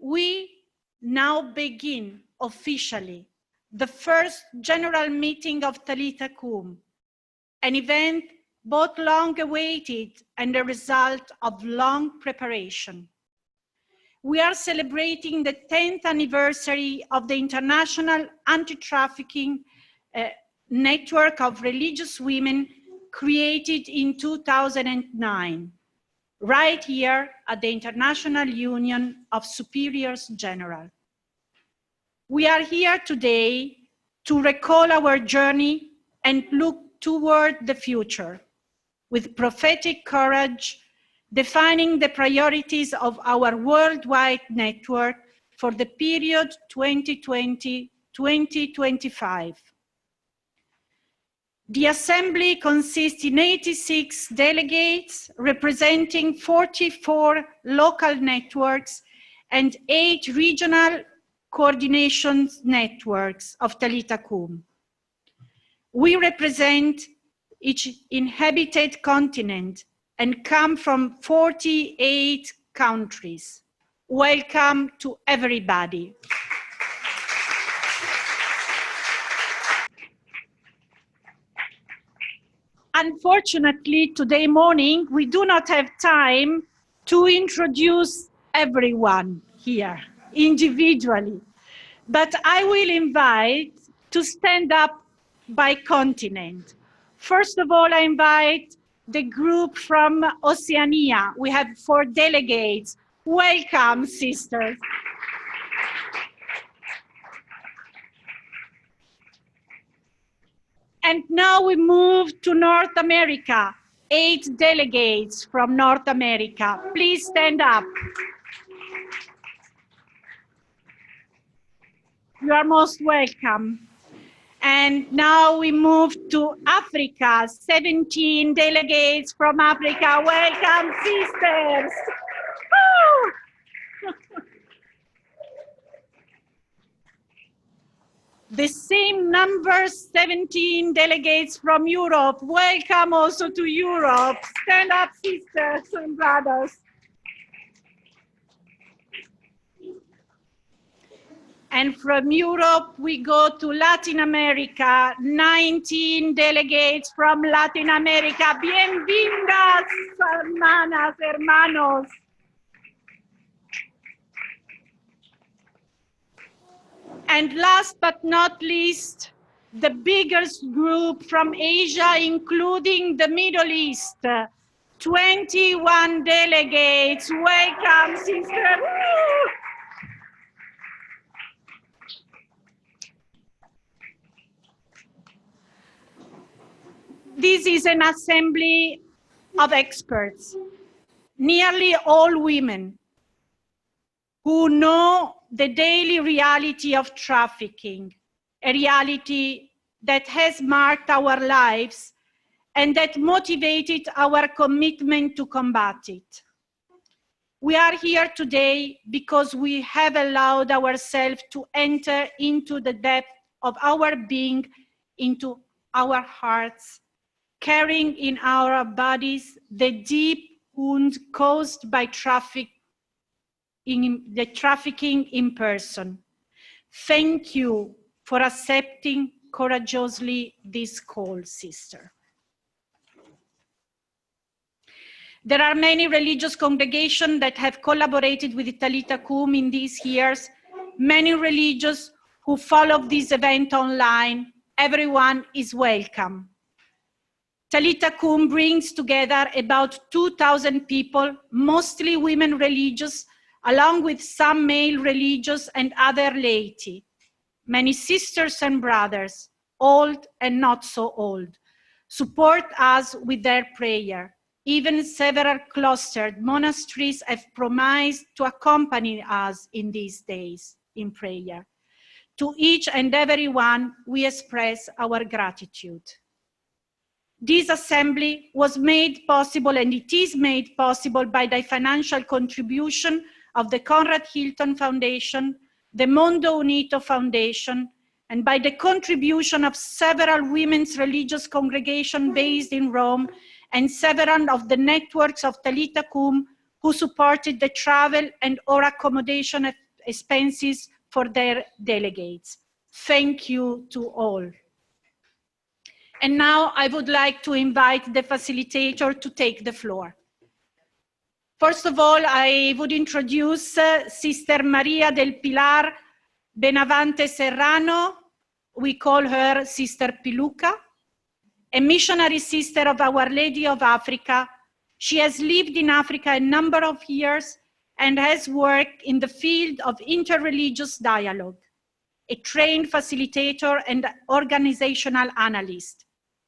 We now begin officially the first general meeting of Talitha Kum, an event both long awaited and a result of long preparation. We are celebrating the 10th anniversary of the International Anti-Trafficking Network of Religious Women created in 2009, right here at the International Union of Superiors General. We are here today to recall our journey and look toward the future with prophetic courage, defining the priorities of our worldwide network for the period 2020-2025. The Assembly consists in 86 delegates representing 44 local networks and 8 regional coordination networks of Talitha Kum. We represent each inhabited continent and come from 48 countries. Welcome to everybody. Unfortunately, today morning, we do not have time to introduce everyone here individually, but I will invite to stand up by continent. First of all, I invite the group from Oceania. We have 4 delegates. Welcome, sisters. And now we move to North America. 8 delegates from North America. Please stand up. You are most welcome. And now we move to Africa. 17 delegates from Africa. Welcome, sisters. The same number, 17 delegates from Europe. Welcome also to Europe. Stand up, sisters and brothers. And from Europe, we go to Latin America. 19 delegates from Latin America. Bienvenidas, hermanas, hermanos. And last but not least, the biggest group from Asia, including the Middle East. 21 delegates. Welcome, sister. This is an assembly of experts, nearly all women, who know the daily reality of trafficking, a reality that has marked our lives and that motivated our commitment to combat it. We are here today because we have allowed ourselves to enter into the depth of our being, into our hearts, carrying in our bodies the deep wound caused by trafficking in person. Thank you for accepting courageously this call, sister. There are many religious congregations that have collaborated with Talitha Kum in these years, many religious who follow this event online. Everyone is welcome. Talitha Kum brings together about 2,000 people, mostly women religious, along with some male religious and other laity. Many sisters and brothers, old and not so old, support us with their prayer. Even several cloistered monasteries have promised to accompany us in these days in prayer. To each and every one, we express our gratitude. This assembly was made possible, and it is made possible, by the financial contribution of the Conrad Hilton Foundation, the Mondo Unito Foundation, and by the contribution of several women's religious congregations based in Rome and several of the networks of Talitha Kum who supported the travel and or accommodation expenses for their delegates. Thank you to all. And now I would like to invite the facilitator to take the floor. First of all, I would introduce Sister Maria del Pilar Benavente Serrano. We call her Sister Piluca, a missionary sister of Our Lady of Africa. She has lived in Africa a number of years and has worked in the field of interreligious dialogue, a trained facilitator and organizational analyst.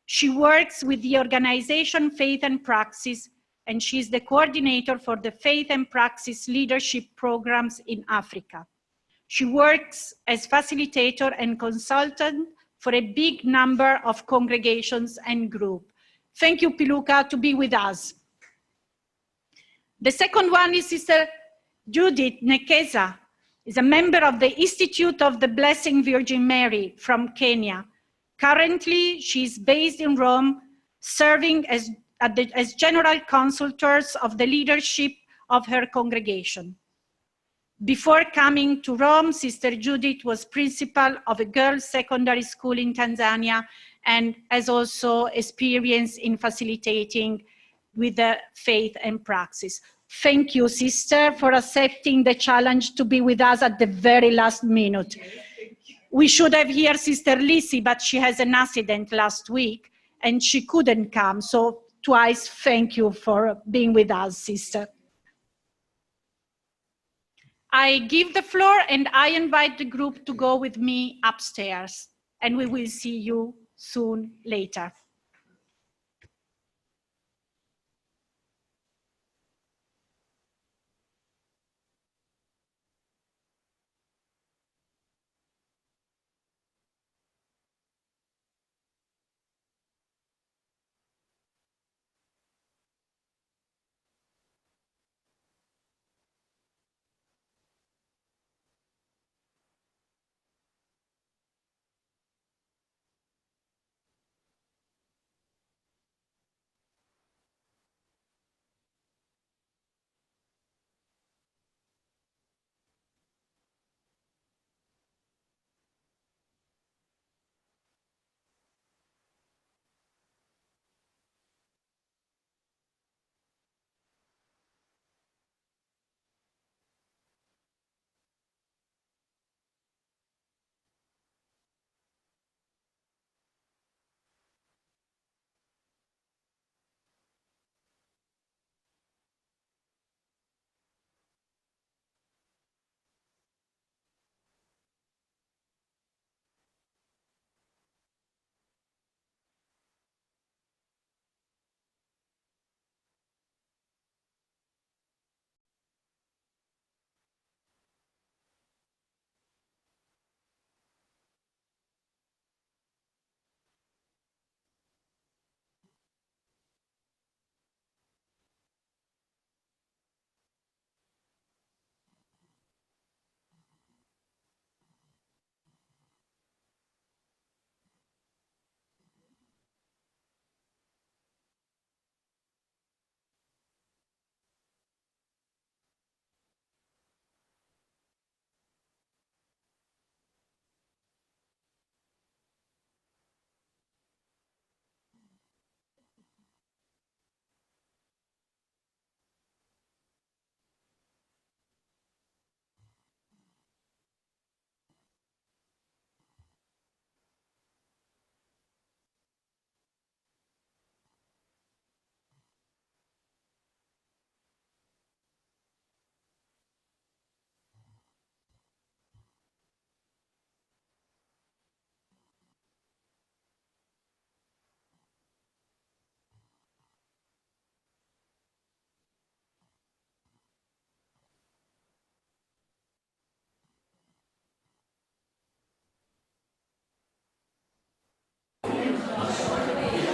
She works with the organization Faith and Praxis, and she's the coordinator for the Faith and Praxis leadership programs in Africa. She works as facilitator and consultant for a big number of congregations and groups. Thank you, Piluca, to be with us. The second one is Sister Judith Nekeza, is a member of the Institute of the Blessed Virgin Mary from Kenya. Currently, she is based in Rome, serving as general consultors of the leadership of her congregation. Before coming to Rome, Sister Judith was principal of a girls' secondary school in Tanzania and has also experience in facilitating with the Faith and Praxis. Thank you, Sister, for accepting the challenge to be with us at the very last minute. We should have here Sister Lisi, but she has an accident last week and she couldn't come. So twice, thank you for being with us, Sister. I give the floor and I invite the group to go with me upstairs, and we will see you soon later.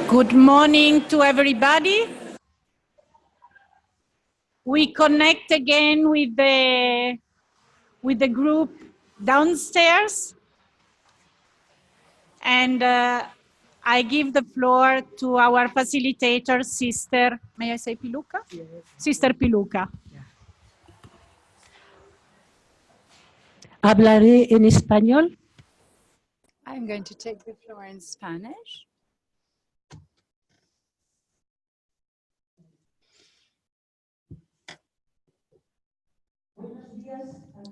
Good morning to everybody. We connect again with the group downstairs. And I give the floor to our facilitator, Sister, may I say Piluca? Yes. Sister Piluca. Yeah. Hablaré en español. I'm going to take the floor in Spanish.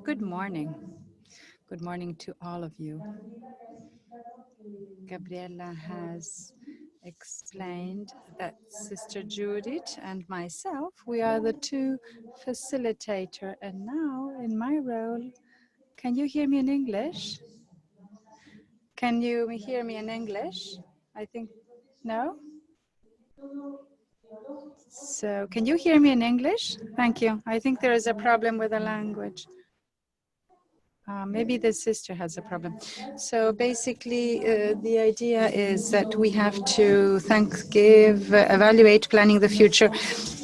Good morning. Good morning to all of you. Gabriela has explained that Sister Judith and myself, we are the two facilitator. And now in my role, can you hear me in English? Can you hear me in English? I think, no? So can you hear me in English? Thank you. I think there is a problem with the language. Maybe the sister has a problem. So basically, the idea is that we have to evaluate, planning the future,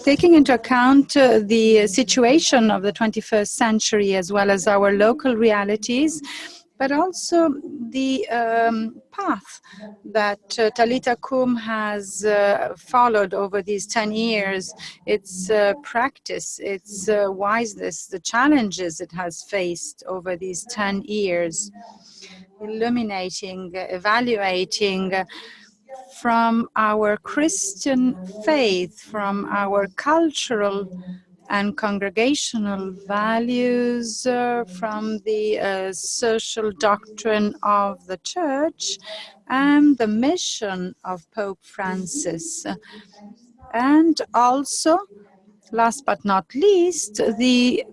taking into account the situation of the 21st century as well as our local realities, but also the path that Talitha Kum has followed over these 10 years, its practice, its wiseness, the challenges it has faced over these 10 years, illuminating, evaluating from our Christian faith, from our cultural and congregational values, from the social doctrine of the Church and the mission of Pope Francis. And also, last but not least, the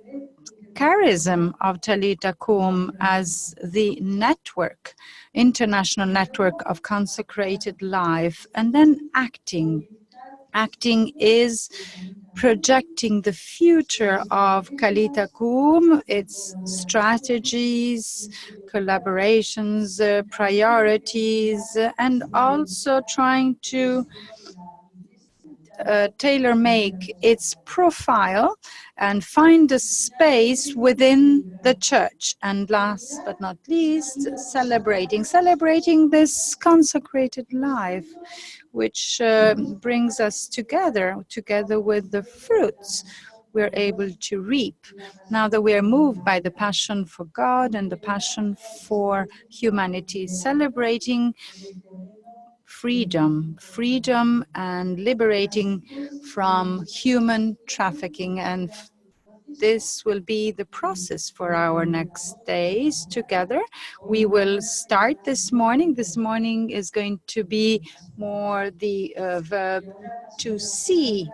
charism of Talitha Kum as the network, international network of consecrated life, and then acting. Acting is projecting the future of Talitha Kum, its strategies, collaborations, priorities, and also trying to tailor-make its profile and find a space within the church. And last but not least, celebrating this consecrated life, which brings us together with the fruits we're able to reap. Now that we are moved by the passion for God and the passion for humanity, celebrating freedom and liberating from human trafficking. And this will be the process for our next days together. We will start this morning. This morning is going to be more the verb to see,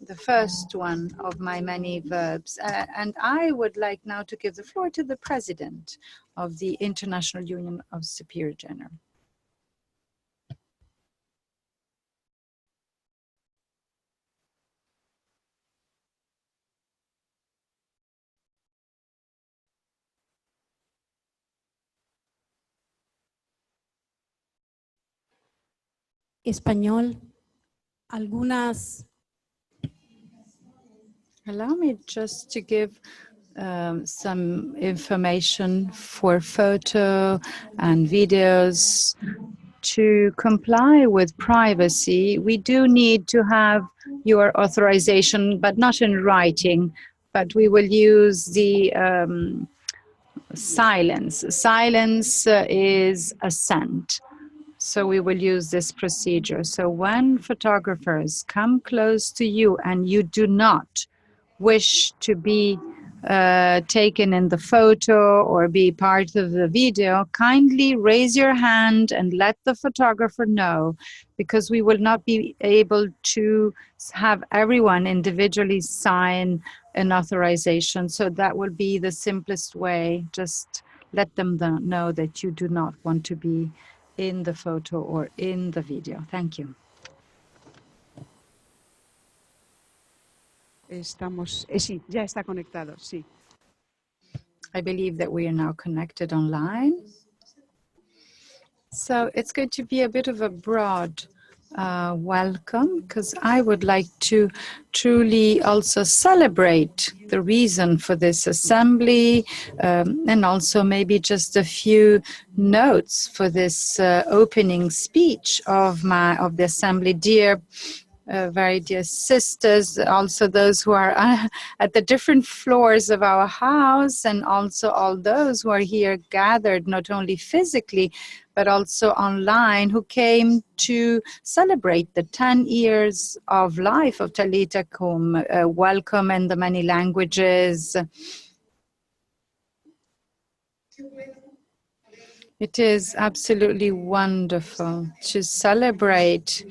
the first one of my many verbs. And I would like now to give the floor to the president of the International Union of Superior General. Español, algunas. Allow me just to give some information for photo and videos. To comply with privacy, we do need to have your authorization, but not in writing, but we will use the silence. Silence is assent. So we will use this procedure. So when photographers come close to you and you do not wish to be taken in the photo or be part of the video, kindly raise your hand and let the photographer know, because we will not be able to have everyone individually sign an authorization. So that will be the simplest way. Just let them know that you do not want to be in the photo or in the video. Thank you. Sí, ya está conectado, sí. I believe that we are now connected online. So it's going to be a bit of a broad welcome, because I would like to truly also celebrate the reason for this assembly, and also maybe just a few notes for this opening speech of the assembly. Dear very dear sisters, also those who are at the different floors of our house, and also all those who are here gathered, not only physically, but also online, who came to celebrate the 10 years of life of Talitha Kum. Welcome in the many languages. It is absolutely wonderful to celebrate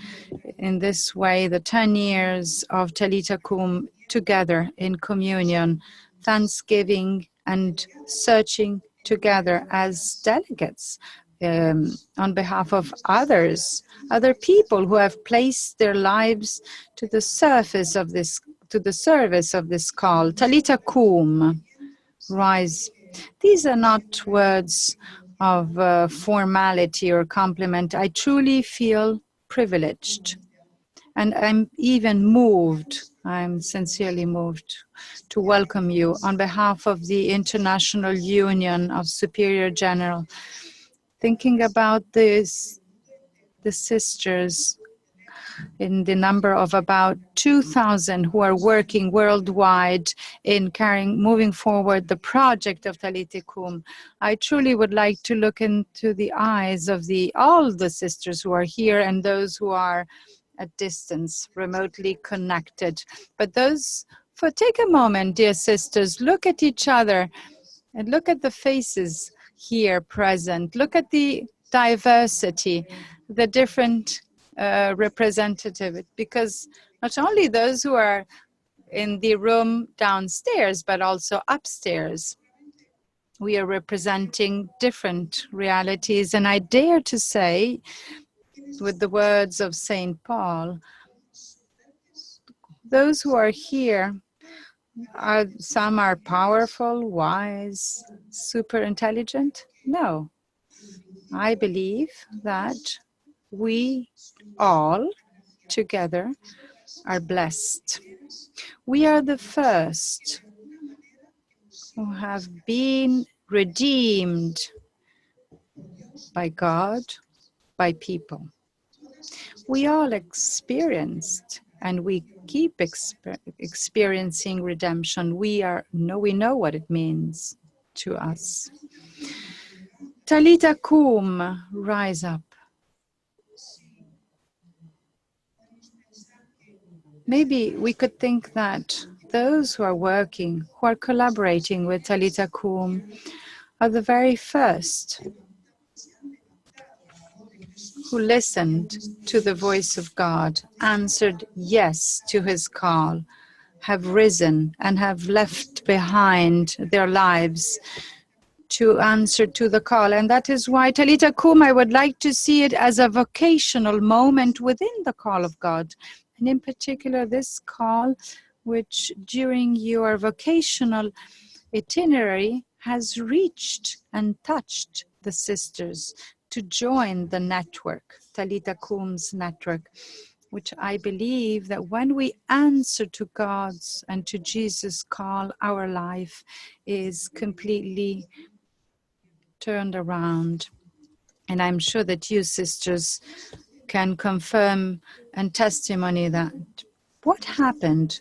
in this way the 10 years of Talitha Kum together in communion, thanksgiving and searching together as delegates on behalf of others, other people who have placed their lives to the service of this call. Talitha Kum, rise. These are not words of formality or compliment. I truly feel privileged, and I'm even moved. I'm sincerely moved to welcome you on behalf of the International Union of Superior General. Thinking about this, the sisters in the number of about 2,000 who are working worldwide in moving forward the project of Talitha Kum. I truly would like to look into the eyes of all the sisters who are here and those who are at distance, remotely connected. But take a moment, dear sisters, look at each other and look at the faces here present. Look at the diversity, the different representative, because not only those who are in the room downstairs, but also upstairs. We are representing different realities, and I dare to say, with the words of St. Paul, those who are here, some are powerful, wise, super intelligent. No, I believe that we all together are blessed. We are the first who have been redeemed by God, by people. We all experienced and we keep experiencing redemption. We know what it means to us. Talitha Kum, rise up. Maybe we could think that those who are working, who are collaborating with Talitha Kum, are the very first who listened to the voice of God, answered yes to his call, have risen and have left behind their lives to answer to the call. And that is why Talitha Kum, I would like to see it as a vocational moment within the call of God. And in particular, this call, which during your vocational itinerary has reached and touched the sisters to join the network, Talitha Kum's network, which I believe that when we answer to God's and to Jesus' call, our life is completely turned around. And I'm sure that you sisters can confirm and testimony that. What happened,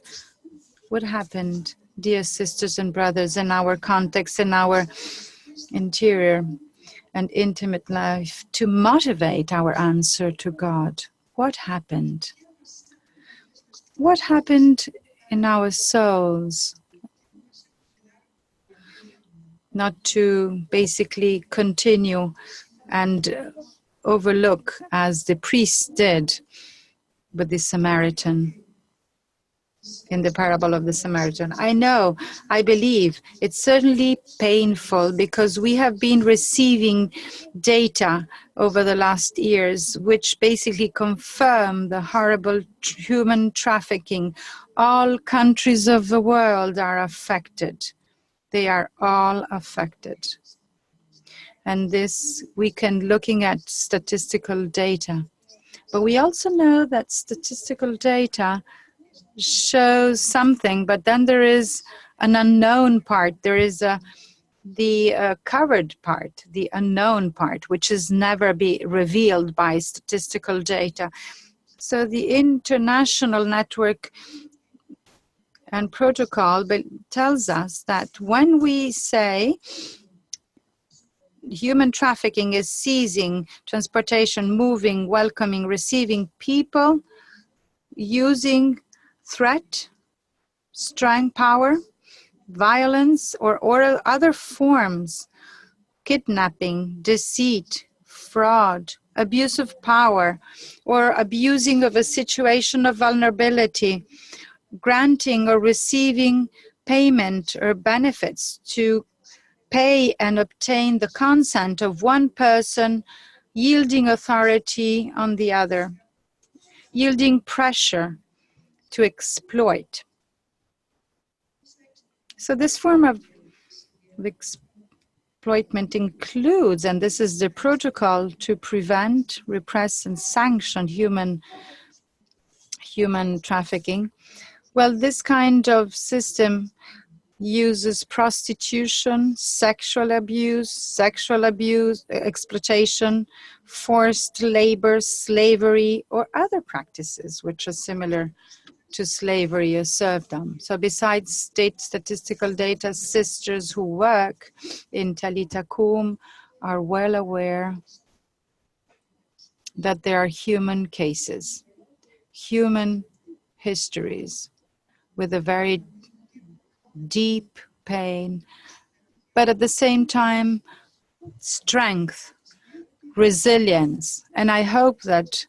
dear sisters and brothers, in our context, in our interior and intimate life to motivate our answer to God? What happened? What happened in our souls? Not to basically continue and overlook, as the priest did with the Samaritan in the parable of the Samaritan. I believe it's certainly painful because we have been receiving data over the last years which basically confirm the horrible human trafficking. All countries of the world are affected. They are all affected. And this we can looking at statistical data. But we also know that statistical data shows something, but then there is an unknown part. There is the covered part, the unknown part, which is never be revealed by statistical data. So the international network and protocol tells us that when we say human trafficking is seizing, transportation, moving, welcoming, receiving people, using threat, strength, power, violence, or other forms, kidnapping, deceit, fraud, abuse of power, or abusing of a situation of vulnerability, granting or receiving payment or benefits to pay and obtain the consent of one person, yielding authority on the other, yielding pressure to exploit. So this form of exploitment includes, and this is the protocol to prevent, repress, and sanction human trafficking. Well, this kind of system uses prostitution, sexual abuse, exploitation, forced labor, slavery, or other practices which are similar to slavery or serfdom. So besides state statistical data, sisters who work in Talita Kum are well aware that there are human cases, human histories with a very deep pain, but at the same time, strength, resilience. And I hope that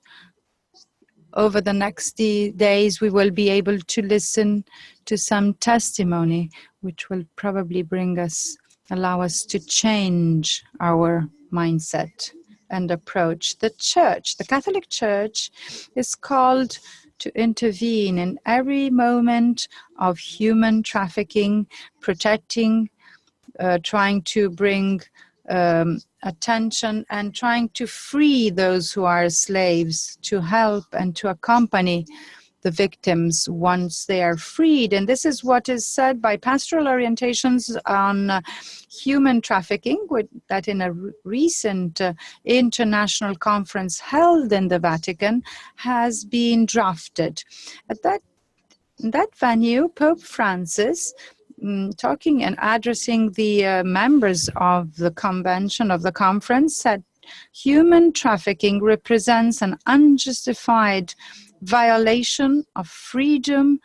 over the next days, we will be able to listen to some testimony, which will probably allow us to change our mindset and approach. The Church, the Catholic Church, is called to intervene in every moment of human trafficking, protecting, trying to bring attention and trying to free those who are slaves, to help and to accompany the victims once they are freed. And this is what is said by pastoral orientations on human trafficking, that in a recent international conference held in the Vatican has been drafted. At that venue, Pope Francis, talking and addressing the members of the convention, of the conference, said human trafficking represents an unjustified violation of freedom,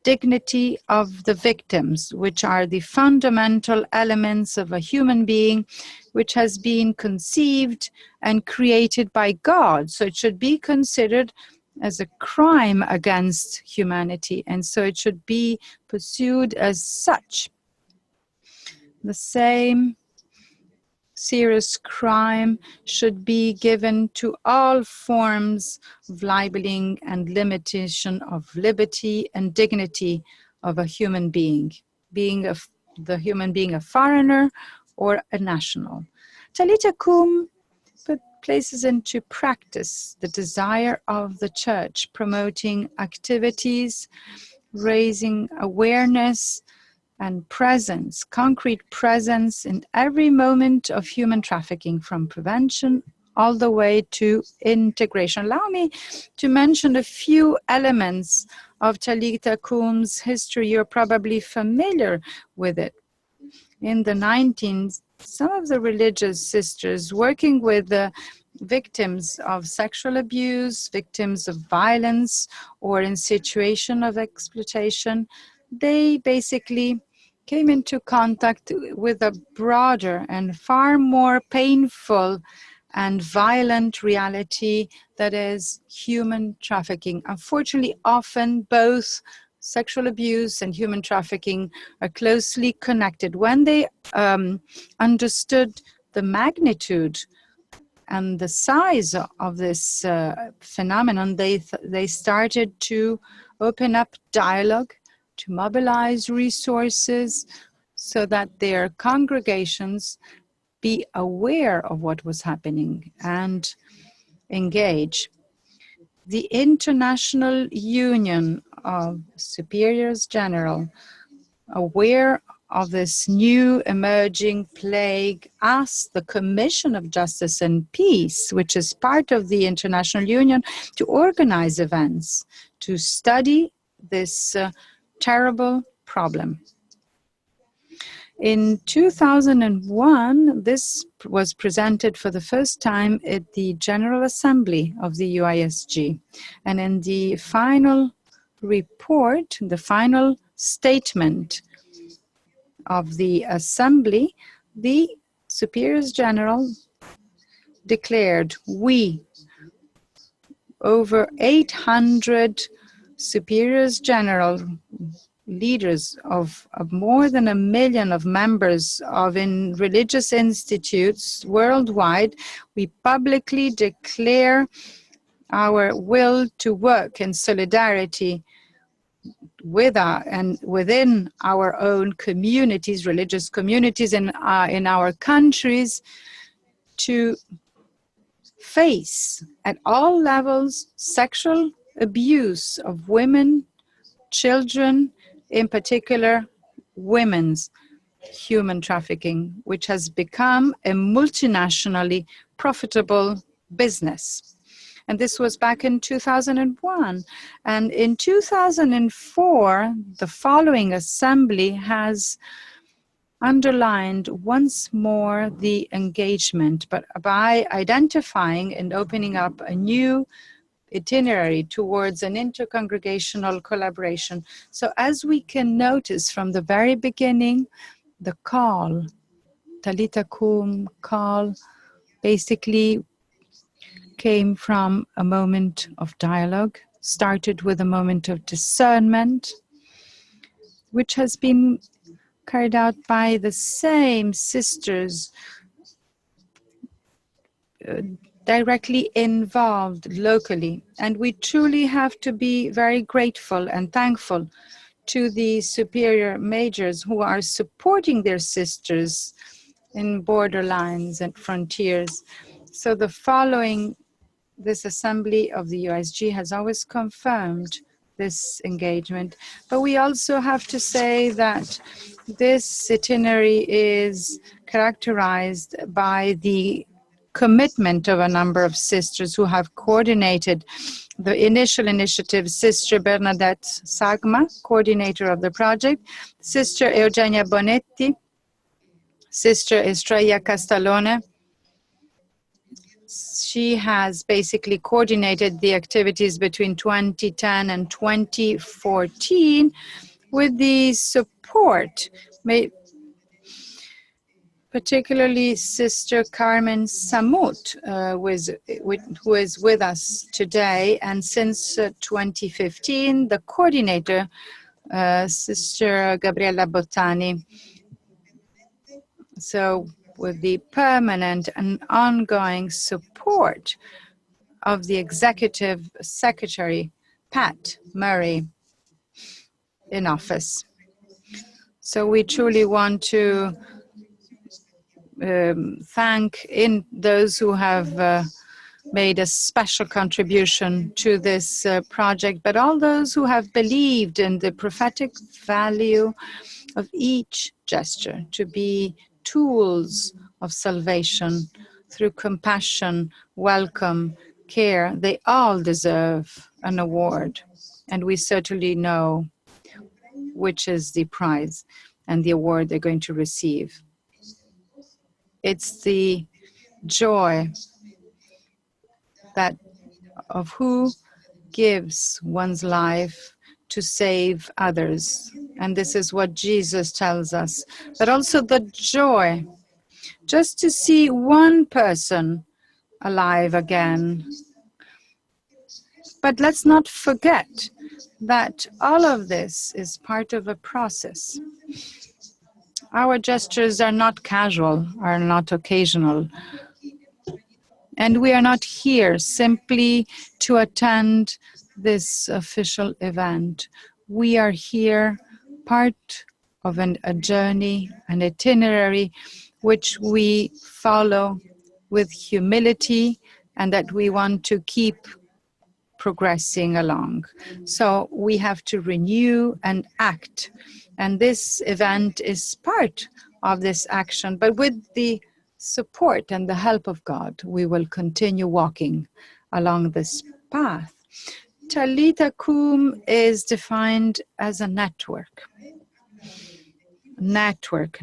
dignity of the victims, which are the fundamental elements of a human being which has been conceived and created by God. So it should be considered as a crime against humanity, and so it should be pursued as such. The same serious crime should be given to all forms of libeling and limitation of liberty and dignity of a human being, the human being a foreigner or a national. Talita Kum places into practice the desire of the Church, promoting activities, raising awareness and presence, concrete presence in every moment of human trafficking, from prevention all the way to integration. Allow me to mention a few elements of Talita Kum's history. You're probably familiar with it. In the 19th, some of the religious sisters working with the victims of sexual abuse, victims of violence, or in situation of exploitation, they basically came into contact with a broader and far more painful and violent reality that is human trafficking. Unfortunately, often both sexual abuse and human trafficking are closely connected. When they understood the magnitude and the size of this phenomenon, they started to open up dialogue, to mobilize resources so that their congregations be aware of what was happening and engage. The International Union of Superiors General, aware of this new emerging plague, asked the Commission of Justice and Peace, which is part of the International Union, to organize events to study this terrible problem. In 2001, this was presented for the first time at the General Assembly of the UISG. And in the final report, the final statement of the Assembly, the Superiors General declared, we, over 800 Superiors General, leaders of more than 1 million of members in religious institutes worldwide, we publicly declare our will to work in solidarity with and within our own communities, religious communities in our countries, to face at all levels sexual abuse of women, children, in particular women's human trafficking, which has become a multinationally profitable business. And this was back in 2001. And in 2004, the following assembly has underlined once more the engagement, but by identifying and opening up a new itinerary towards an intercongregational collaboration. So as we can notice from the very beginning, the call, Talita Kum call, basically came from a moment of dialogue, started with a moment of discernment, which has been carried out by the same sisters directly involved locally. And we truly have to be very grateful and thankful to the superior majors who are supporting their sisters in borderlines and frontiers. So the following, this assembly of the USG has always confirmed this engagement. But we also have to say that this itinerary is characterized by the commitment of a number of sisters who have coordinated the initial initiative. Sister Bernadette Sagma, coordinator of the project, Sister Eugenia Benetti, Sister Estrella Castellani. She has basically coordinated the activities between 2010 and 2014 with the support made particularly Sister Carmen Samut, who is with us today. And since 2015, the coordinator, Sister Gabriella Bottani. So with the permanent and ongoing support of the Executive Secretary, Pat Murray, in office. So we truly want to thank those who have made a special contribution to this project, but all those who have believed in the prophetic value of each gesture to be tools of salvation through compassion, welcome, care. They all deserve an award, and we certainly know which is the prize and the award they're going to receive. It's the joy that of who gives one's life to save others. And this is what Jesus tells us. But also the joy just to see one person alive again. But let's not forget that all of this is part of a process. Our gestures are not casual, are not occasional. And we are not here simply to attend this official event. We are here part of a journey, an itinerary, which we follow with humility and that we want to keep progressing along. So we have to renew and act. And this event is part of this action. But with the support and the help of God, we will continue walking along this path. Talitha Kum is defined as a network. Network.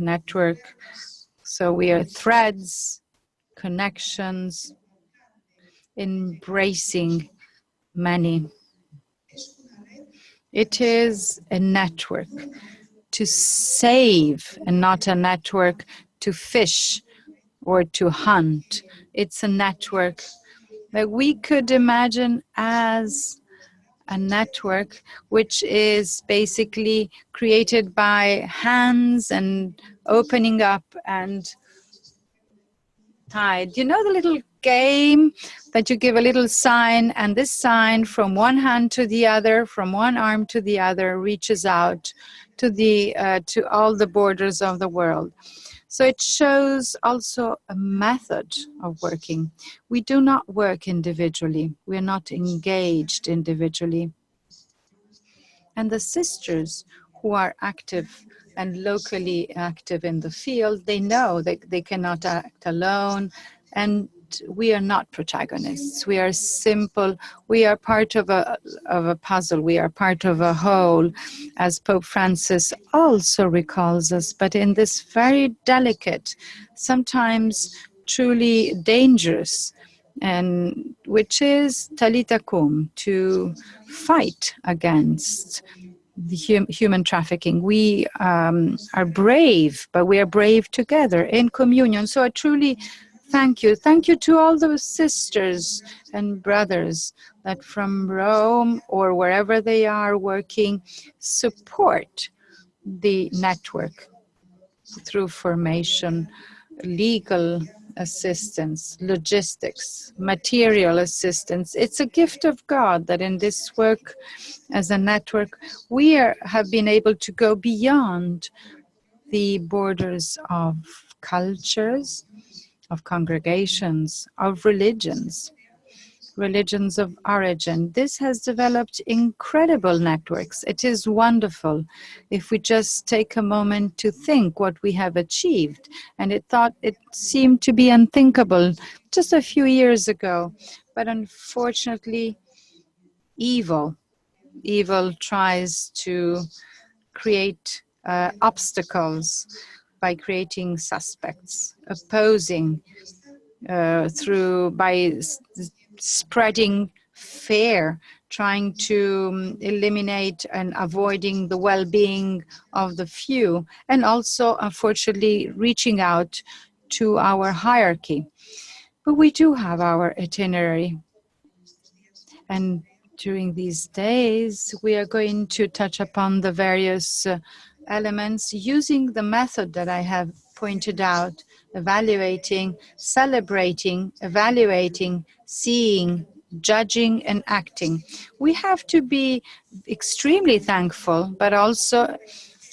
So we are threads, connections, embracing many. It is a network to save and not a network to fish or to hunt. It's a network that we could imagine as a network which is basically created by hands and opening up and tied. You know the little game that you give a little sign, and this sign from one hand to the other, from one arm to the other, reaches out to to all the borders of the world. So it shows also a method of working. We do not work individually. We are not engaged individually. And the sisters who are active and locally active in the field, they know that they cannot act alone. And we are not protagonists. We are simple. We are part of a puzzle. We are part of a whole, as Pope Francis also recalls us, but in this very delicate, sometimes truly dangerous, and which is Talitha Kum, to fight against the human trafficking. We are brave, but we are brave together in communion. So I truly thank you. Thank you to all those sisters and brothers that from Rome or wherever they are working support the network through formation, legal assistance, logistics, material assistance. It's a gift of God that in this work as a network, we have been able to go beyond the borders of cultures, of congregations, of religions of origin. This has developed incredible networks. It is wonderful if we just take a moment to think what we have achieved. And it seemed to be unthinkable just a few years ago. But unfortunately, evil tries to create obstacles by creating suspects, opposing by spreading fear, trying to eliminate and avoiding the well-being of the few, and also, unfortunately, reaching out to our hierarchy. But we do have our itinerary. And during these days, we are going to touch upon the various elements using the method that I have pointed out: evaluating, celebrating, evaluating, seeing, judging, and acting. We have to be extremely thankful, but also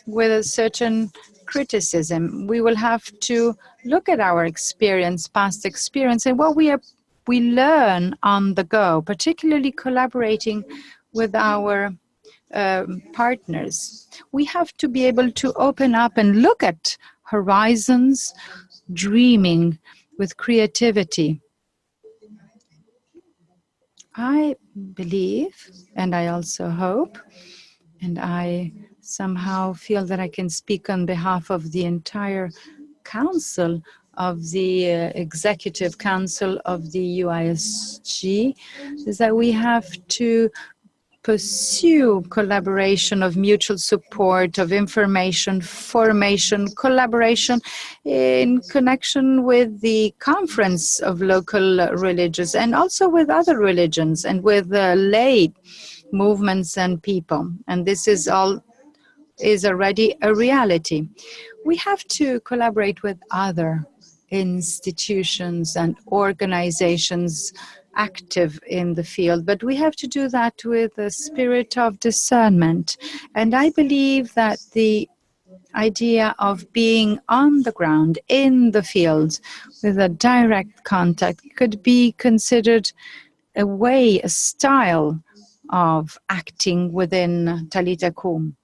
with a certain criticism. We will have to look at our experience, past experience, and what we learn on the go, particularly collaborating with our partners. We have to be able to open up and look at horizons, dreaming with creativity. I believe, and I also hope, and I somehow feel that I can speak on behalf of the entire council of the Executive Council of the UISG, is that we have to pursue collaboration of mutual support, of information, formation, collaboration in connection with the conference of local religions and also with other religions and with lay movements and people. And this is already a reality. We have to collaborate with other institutions and organizations active in the field, but we have to do that with a spirit of discernment. And I believe that the idea of being on the ground, in the field, with a direct contact could be considered a way, a style of acting within Talitha Kum.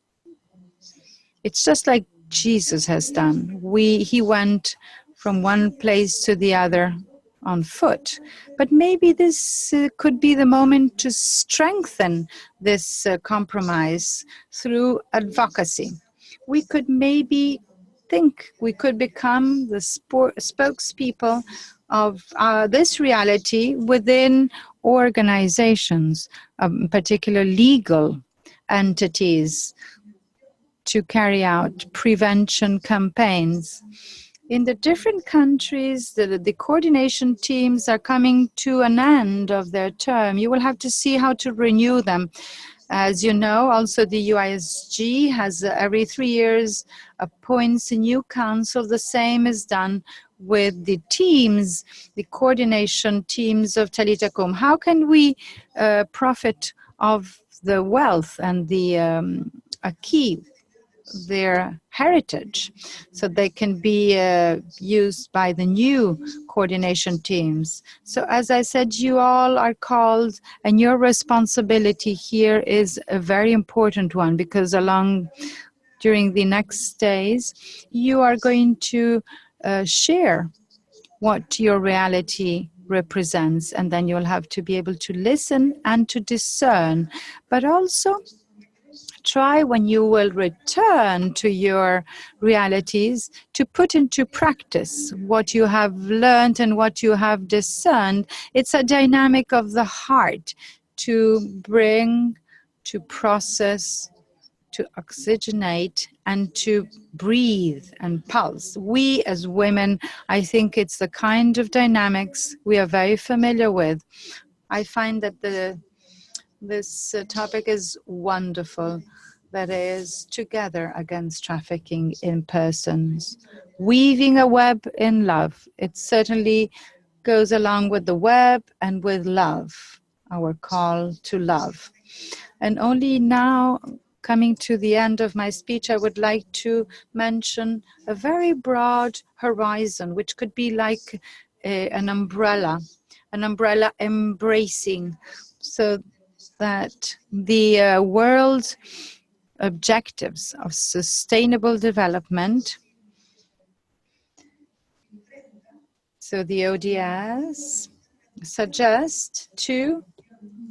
It's just like Jesus has done. He went from one place to the other on foot. But maybe this could be the moment to strengthen this compromise through advocacy. We could maybe think we could become the spokespeople of this reality within organizations, particular legal entities, to carry out prevention campaigns. In the different countries, the coordination teams are coming to an end of their term. You will have to see how to renew them. As you know, also the UISG has every 3 years appoints a new council. The same is done with the teams, the coordination teams of Talitha Kum. How can we profit of the wealth and the acquis, their heritage, so they can be used by the new coordination teams? So as I said, you all are called, and your responsibility here is a very important one, because during the next days, you are going to share what your reality represents, and then you'll have to be able to listen and to discern, but also try, when you will return to your realities, to put into practice what you have learned and what you have discerned. It's a dynamic of the heart to bring, to process, to oxygenate, and to breathe and pulse. We as women, I think it's the kind of dynamics we are very familiar with. I find that this topic is wonderful. That is, together against trafficking in persons, weaving a web in love. It certainly goes along with the web and with love, our call to love. And only now, coming to the end of my speech, I would like to mention a very broad horizon, which could be like an umbrella embracing, so that the world objectives of sustainable development, so the ODS, suggest to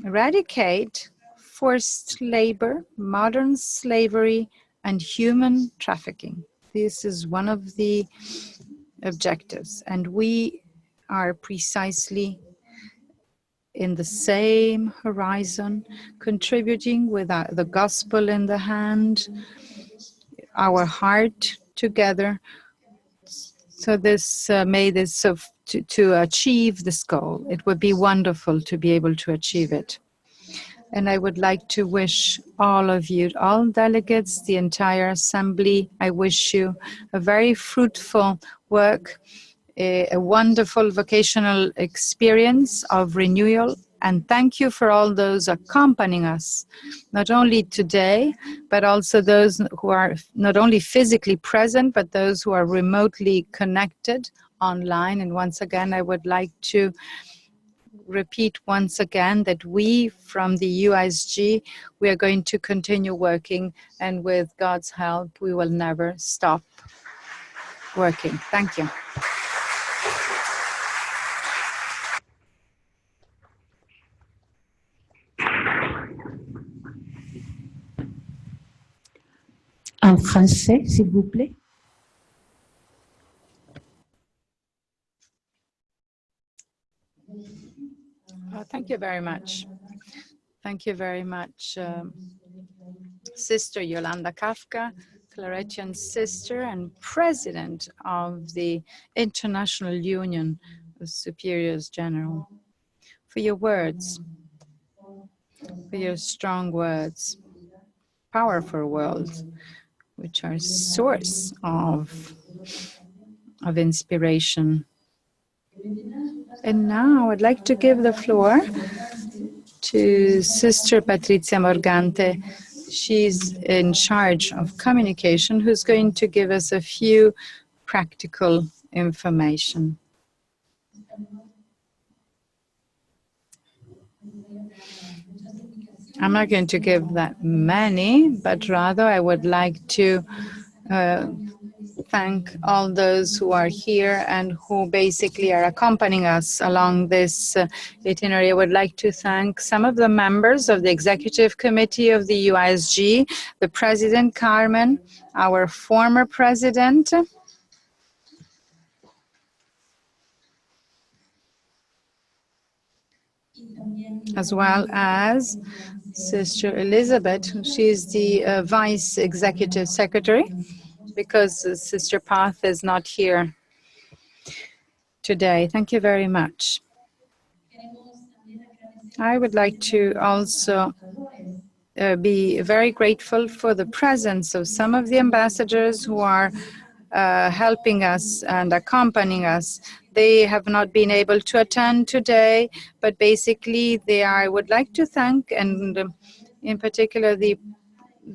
eradicate forced labor, modern slavery, and human trafficking. This is one of the objectives, and we are precisely in the same horizon, contributing with the gospel in the hand, our heart together. So this to achieve this goal. It would be wonderful to be able to achieve it. And I would like to wish all of you, all delegates, the entire assembly, I wish you a very fruitful work, a wonderful vocational experience of renewal, and thank you for all those accompanying us, not only today, but also those who are not only physically present, but those who are remotely connected online. And once again, I would like to repeat once again that we from the UISG, we are going to continue working, and with God's help, we will never stop working. Thank you. En français, s'il vous plaît. Oh, thank you very much. Thank you very much, Sister Yolanda Kafka, Claretian sister and president of the International Union of Superiors General, for your words, for your strong words, powerful words, which are a source of inspiration. And now I'd like to give the floor to Sister Patrizia Morgante. She's in charge of communication, who's going to give us a few practical information. I'm not going to give that many, but rather I would like to thank all those who are here and who basically are accompanying us along this itinerary. I would like to thank some of the members of the Executive Committee of the UISG, the President Carmen, our former President, as well as Sister Elizabeth. She's the Vice Executive Secretary, because Sister Path is not here today. Thank you very much. I would like to also be very grateful for the presence of some of the ambassadors who are helping us and accompanying us. They have not been able to attend today, but basically I would like to thank, and in particular the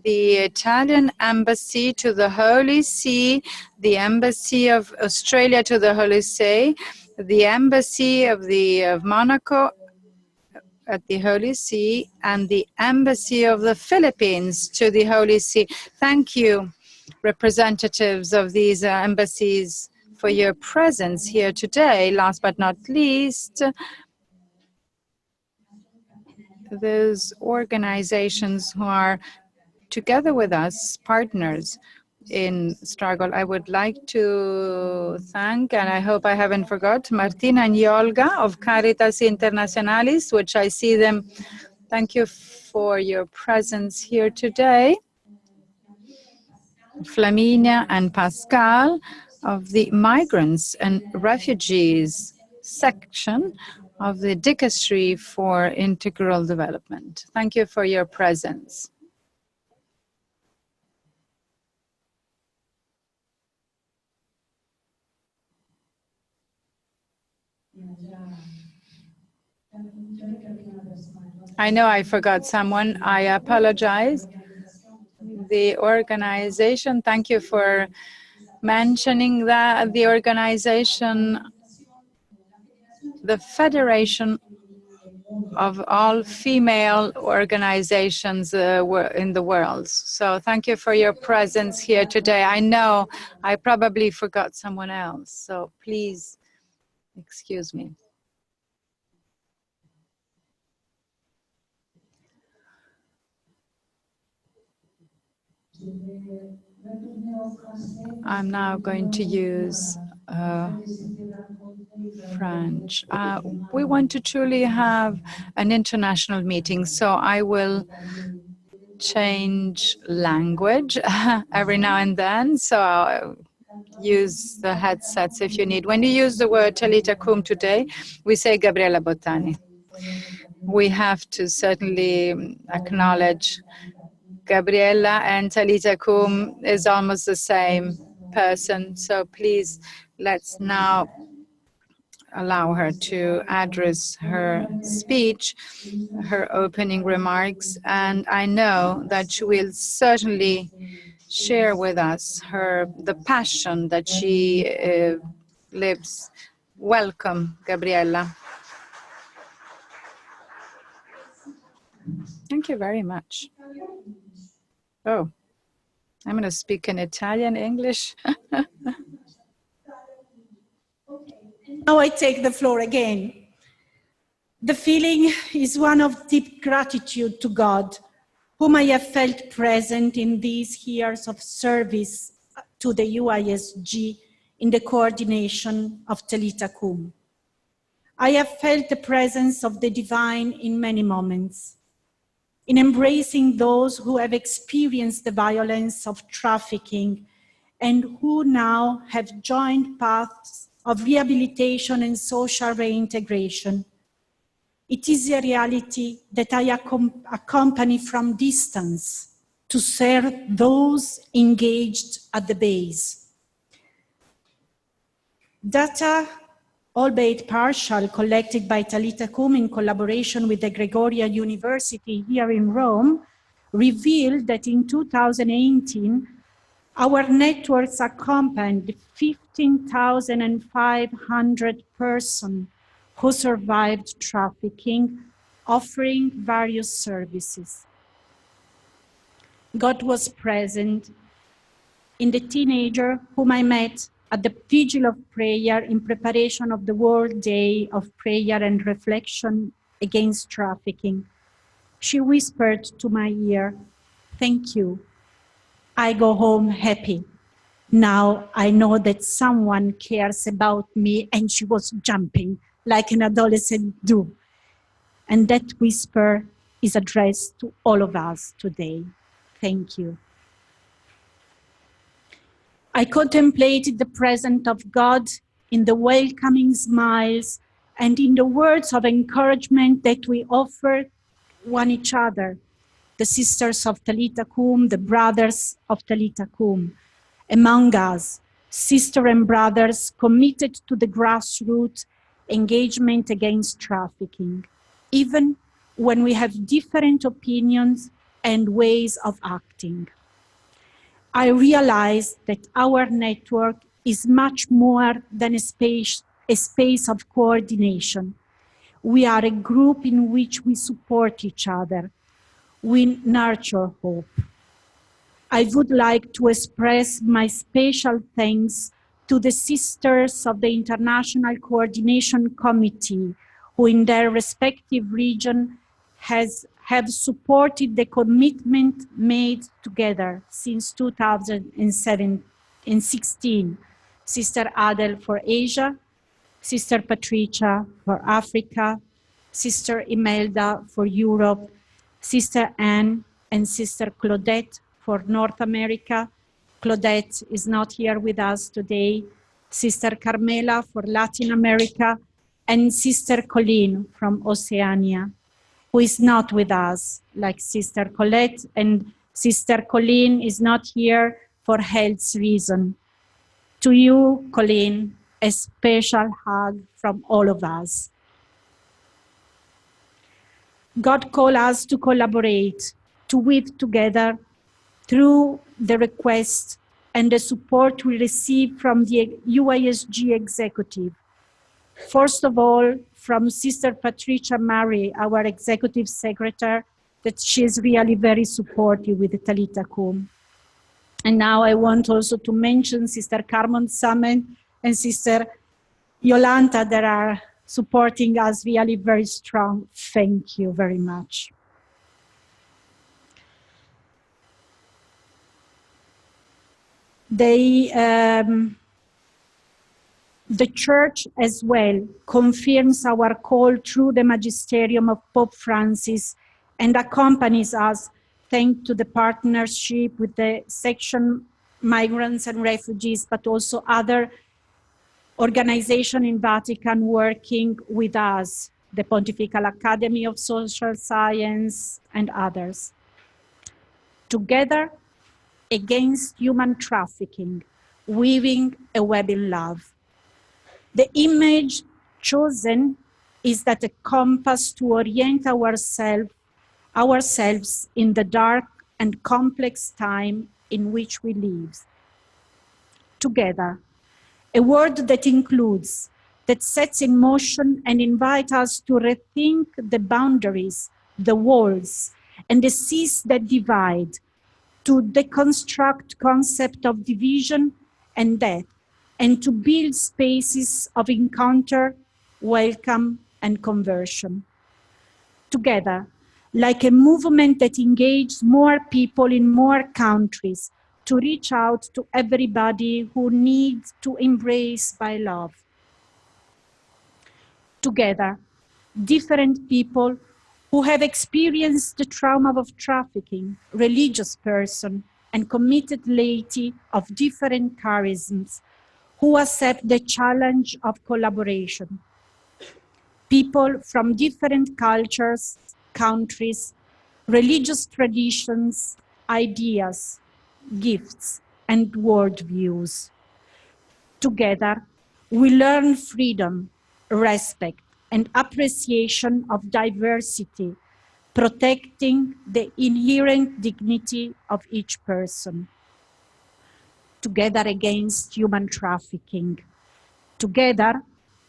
Italian Embassy to the Holy See, the Embassy of Australia to the Holy See, the Embassy of Monaco at the Holy See, and the Embassy of the Philippines to the Holy See. Thank you, representatives of these embassies, for your presence here today. Last but not least, those organizations who are together with us, partners in struggle. I would like to thank, and I hope I haven't forgot, Martina and Olga of Caritas Internationalis, which I see them. Thank you for your presence here today. Flaminia and Pascal of the Migrants and Refugees section of the Dicastery for Integral Development. Thank you for your presence. I know I forgot someone. I apologize. The organization, thank you for mentioning that. The organization, the Federation of all female organizations in the world. So thank you for your presence here today. I know I probably forgot someone else, so please excuse me. I'm now going to use French. We want to truly have an international meeting, so I will change language every now and then. So I'll use the headsets if you need. When you use the word Talita Kum today, we say Gabriella Bottani. We have to certainly acknowledge Gabriella and Talita Kum is almost the same person. So please, let's now allow her to address her speech, her opening remarks, and I know that she will certainly share with us the passion that she lives. Welcome, Gabriella. Thank you very much. Oh, I'm going to speak in Italian, English. Now I take the floor again. The feeling is one of deep gratitude to God, whom I have felt present in these years of service to the UISG in the coordination of Talita Kum. I have felt the presence of the divine in many moments, in embracing those who have experienced the violence of trafficking and who now have joined paths of rehabilitation and social reintegration. It is a reality that I accompany from distance to serve those engaged at the base. Data, albeit partial, collected by Talita Kum in collaboration with the Gregorian University here in Rome, revealed that in 2018, our networks accompanied 15,500 persons who survived trafficking, offering various services. God was present in the teenager whom I met at the vigil of prayer in preparation of the World Day of Prayer and Reflection against Trafficking. She whispered to my ear, "Thank you. I go home happy. Now I know that someone cares about me," and she was jumping like an adolescent do. And that whisper is addressed to all of us today. Thank you. I contemplated the presence of God in the welcoming smiles and in the words of encouragement that we offer one each other, the sisters of Talitha Kum, the brothers of Talitha Kum. Among us, sisters and brothers committed to the grassroots engagement against trafficking, even when we have different opinions and ways of acting. I realized that our network is much more than a space of coordination. We are a group in which we support each other. We nurture hope. I would like to express my special thanks to the sisters of the International Coordination Committee, who in their respective region have supported the commitment made together since 2016. Sister Adel for Asia, Sister Patricia for Africa, Sister Imelda for Europe, Sister Ann and Sister Claudette for North America. Claudette is not here with us today. Sister Carmela for Latin America, and Sister Colleen from Oceania, who is not with us, like Sister Colette, and Sister Colleen is not here for health reason. To you, Colleen, a special hug from all of us. God called us to collaborate, to weave together through the request and the support we receive from the UISG executive. First of all, from Sister Patricia Murray, our executive secretary, that she is really very supportive with the Talitha Kum. And now I want also to mention Sister Carmen Samen and Sister Yolanta that are supporting us really very strong. Thank you very much. The Church as well confirms our call through the magisterium of Pope Francis and accompanies us thanks to the partnership with the section Migrants and Refugees, but also other organizations in Vatican working with us, the Pontifical Academy of Social Science and others. Together against human trafficking, weaving a web in love. The image chosen is that a compass to orient ourselves in the dark and complex time in which we live. Together, a word that includes, that sets in motion and invites us to rethink the boundaries, the walls, and the seas that divide, to deconstruct concept of division and death, and to build spaces of encounter, welcome, and conversion. Together, like a movement that engages more people in more countries to reach out to everybody who needs to embrace by love. Together, different people who have experienced the trauma of trafficking, religious person, and committed laity of different charisms, who accept the challenge of collaboration. People from different cultures, countries, religious traditions, ideas, gifts, and worldviews. Together, we learn freedom, respect, and appreciation of diversity, protecting the inherent dignity of each person. Together against human trafficking. Together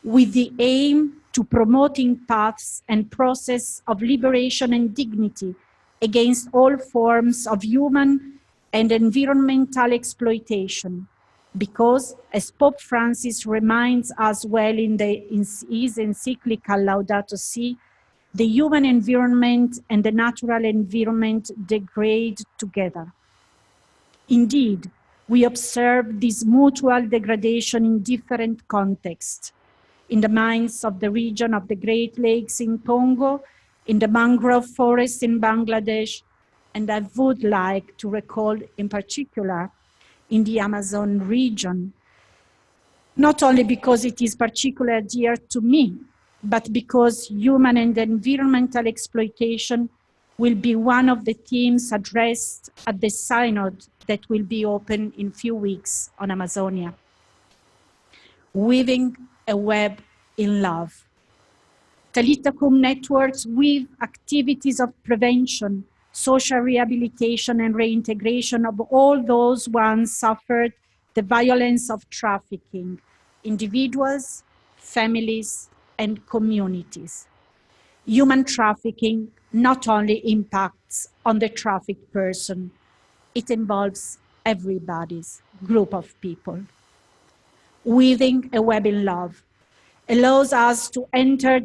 with the aim to promoting paths and process of liberation and dignity against all forms of human and environmental exploitation, because, as Pope Francis reminds us well in his encyclical Laudato Si, the human environment and the natural environment degrade together. Indeed, we observe this mutual degradation in different contexts, in the mines of the region of the Great Lakes in Congo, in the mangrove forests in Bangladesh, and I would like to recall in particular in the Amazon region, not only because it is particularly dear to me, but because human and environmental exploitation will be one of the themes addressed at the synod that will be open in a few weeks on Amazonia. Weaving a web in love. Talita Kum networks weave activities of prevention, social rehabilitation, and reintegration of all those once suffered the violence of trafficking, individuals, families, and communities. Human trafficking not only impacts on the trafficked person, it involves everybody's group of people. Weaving a web in love allows us to enter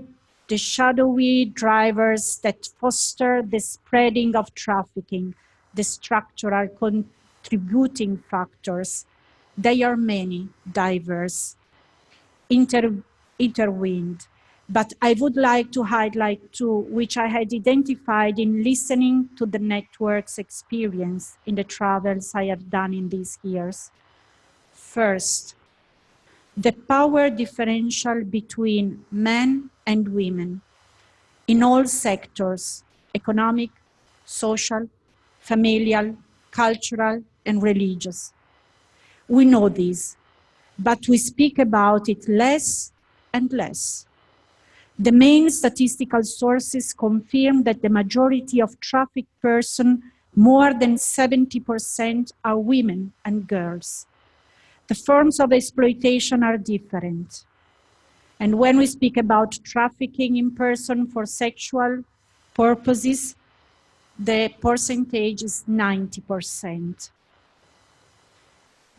the shadowy drivers that foster the spreading of trafficking, the structural contributing factors. They are many, diverse, intertwined, but I would like to highlight two which I had identified in listening to the network's experience in the travels I have done in these years. First, the power differential between men and women in all sectors, economic, social, familial, cultural, and religious. We know this, but we speak about it less and less. The main statistical sources confirm that the majority of trafficked persons, more than 70%, are women and girls. The forms of exploitation are different. And when we speak about trafficking in person for sexual purposes, the percentage is 90%.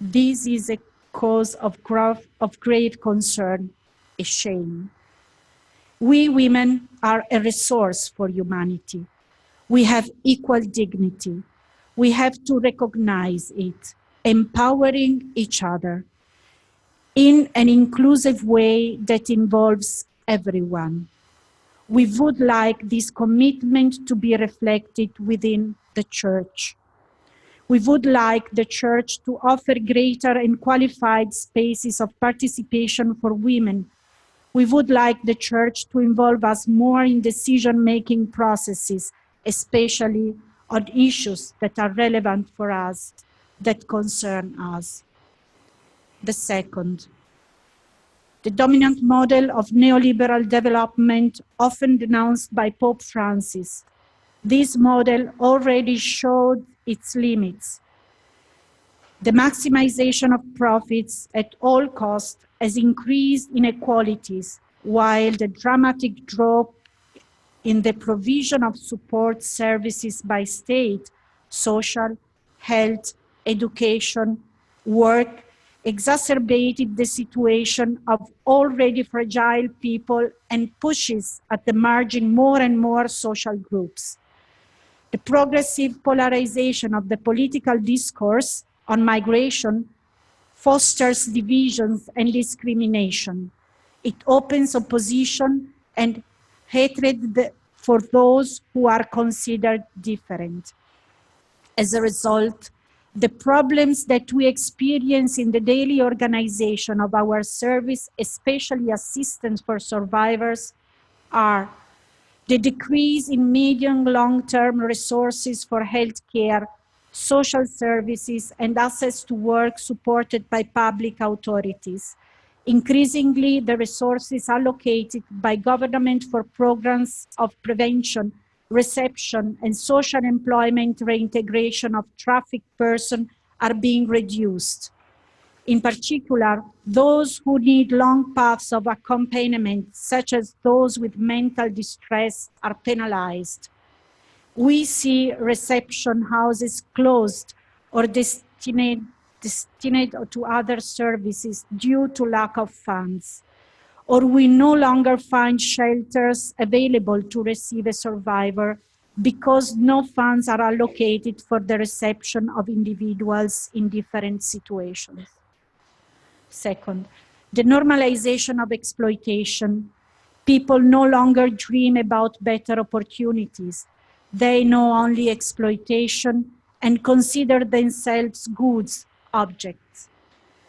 This is a cause of grave concern, a shame. We women are a resource for humanity. We have equal dignity. We have to recognize it, empowering each other in an inclusive way that involves everyone. We would like this commitment to be reflected within the Church. We would like the Church to offer greater and qualified spaces of participation for women. We would like the Church to involve us more in decision-making processes, especially on issues that are relevant for us, that concern us. The second, the dominant model of neoliberal development often denounced by Pope Francis. This model already showed its limits. The maximization of profits at all costs has increased inequalities, while the dramatic drop in the provision of support services by state, social, health, education, work, exacerbated the situation of already fragile people and pushes at the margin more and more social groups. The progressive polarization of the political discourse on migration fosters divisions and discrimination. It opens opposition and hatred for those who are considered different. As a result, the problems that we experience in the daily organization of our service, especially assistance for survivors, are the decrease in medium long-term resources for healthcare, social services, and access to work supported by public authorities. Increasingly, the resources allocated by government for programs of prevention, reception, and social employment reintegration of trafficked persons are being reduced. In particular, those who need long paths of accompaniment, such as those with mental distress, are penalized. We see reception houses closed, or destined to other services due to lack of funds, or we no longer find shelters available to receive a survivor because no funds are allocated for the reception of individuals in different situations. Second, the normalization of exploitation. People no longer dream about better opportunities. They know only exploitation and consider themselves goods, objects.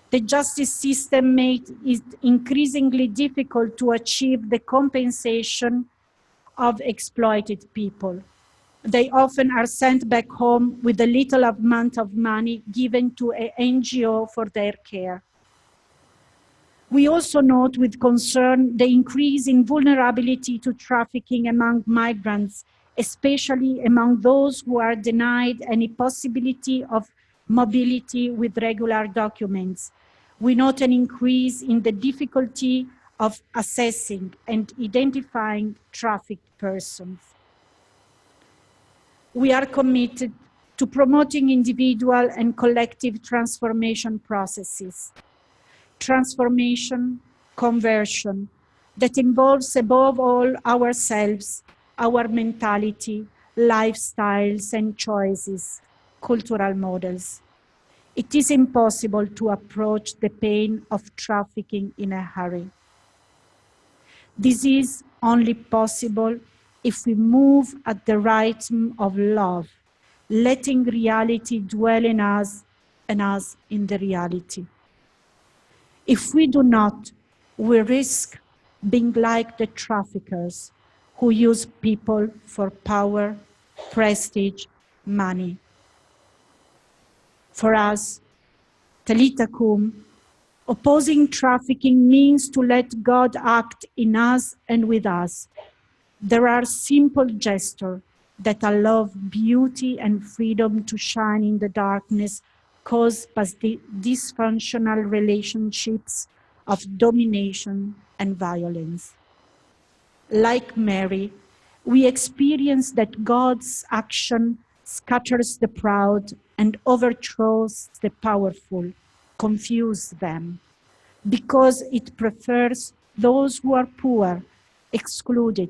The justice system made it increasingly difficult to achieve the compensation of exploited people. They often are sent back home with a little amount of money given to an NGO for their care. We also note with concern the increase in vulnerability to trafficking among migrants, especially among those who are denied any possibility of mobility with regular documents. We note an increase in the difficulty of assessing and identifying trafficked persons. We are committed to promoting individual and collective transformation processes. Transformation, conversion, that involves above all ourselves, our mentality, lifestyles and choices, cultural models. It is impossible to approach the pain of trafficking in a hurry. This is only possible if we move at the rhythm of love, letting reality dwell in us and us in the reality. If we do not, we risk being like the traffickers who use people for power, prestige, money. For us, Talitha Kum, opposing trafficking means to let God act in us and with us. There are simple gestures that allow beauty and freedom to shine in the darkness caused by the dysfunctional relationships of domination and violence. Like Mary, we experience that God's action scatters the proud and overthrows the powerful, confuses them, because it prefers those who are poor, excluded,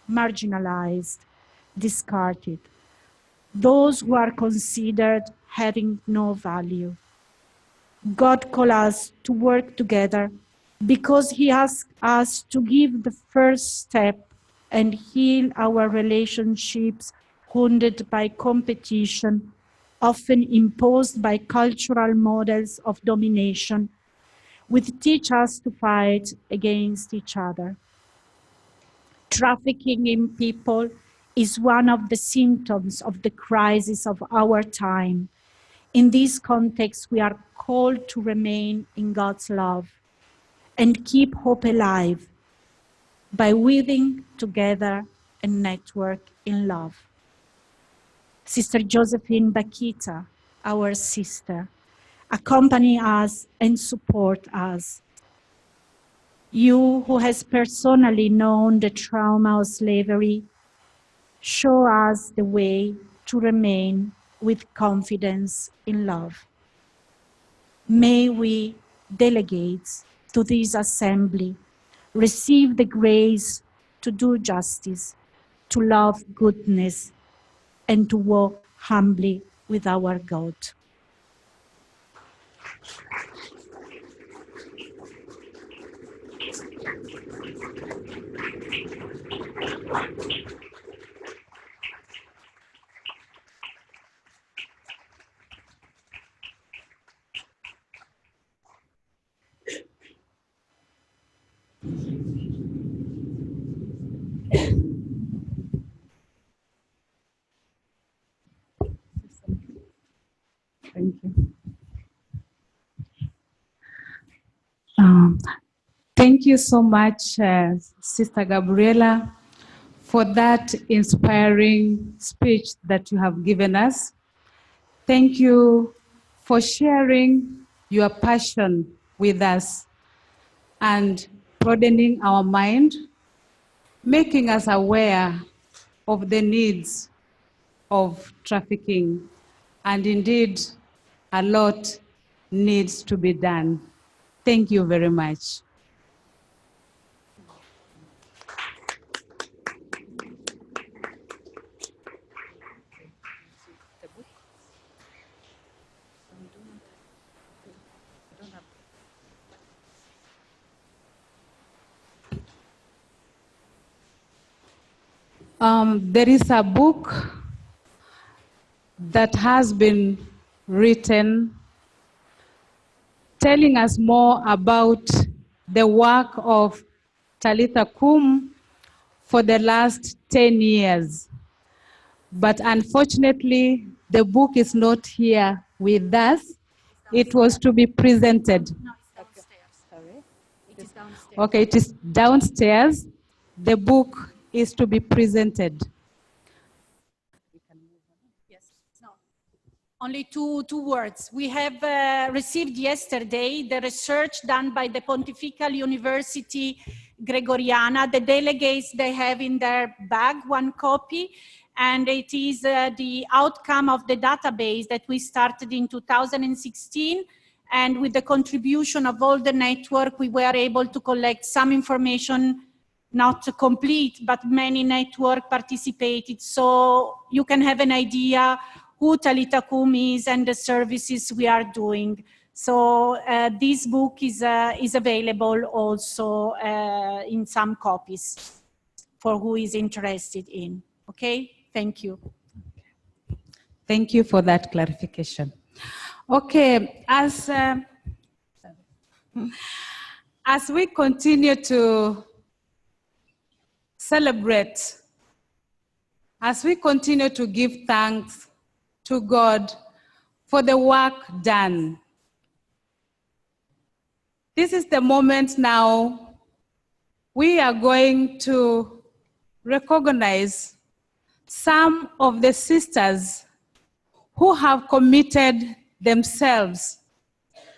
marginalized, discarded, those who are considered having no value. God calls us to work together because He asks us to give the first step and heal our relationships wounded by competition, often imposed by cultural models of domination, which teach us to fight against each other. Trafficking in people is one of the symptoms of the crisis of our time. In this context, we are called to remain in God's love and keep hope alive by weaving together a network in love. Sister Josephine Bakita, our sister, accompany us and support us. You who has personally known the trauma of slavery, show us the way to remain with confidence in love. May we, delegates to this assembly, receive the grace to do justice, to love goodness, and to walk humbly with our God. Thank you. Thank you so much, Sister Gabriela, for that inspiring speech that you have given us. Thank you for sharing your passion with us and broadening our mind, making us aware of the needs of trafficking and indeed a lot needs to be done. Thank you very much. There is a book that has been written telling us more about the work of Talitha Kum for the last 10 years. But unfortunately, the book is not here with us. It was to be presented. No, it's downstairs. Sorry? It is downstairs. Okay, it is downstairs. The book is to be presented. Yes. No. Only two words. We have received yesterday the research done by the Pontifical University Gregoriana. The delegates, they have in their bag one copy, and it is the outcome of the database that we started in 2016. And with the contribution of all the network, we were able to collect some information, not complete, but many network participated. So you can have an idea who Talitha Kum is and the services we are doing. So this book is available also in some copies for who is interested in. Okay, thank you. Thank you for that clarification. Okay, as we continue to celebrate, as we continue to give thanks to God for the work done, this is the moment now we are going to recognize some of the sisters who have committed themselves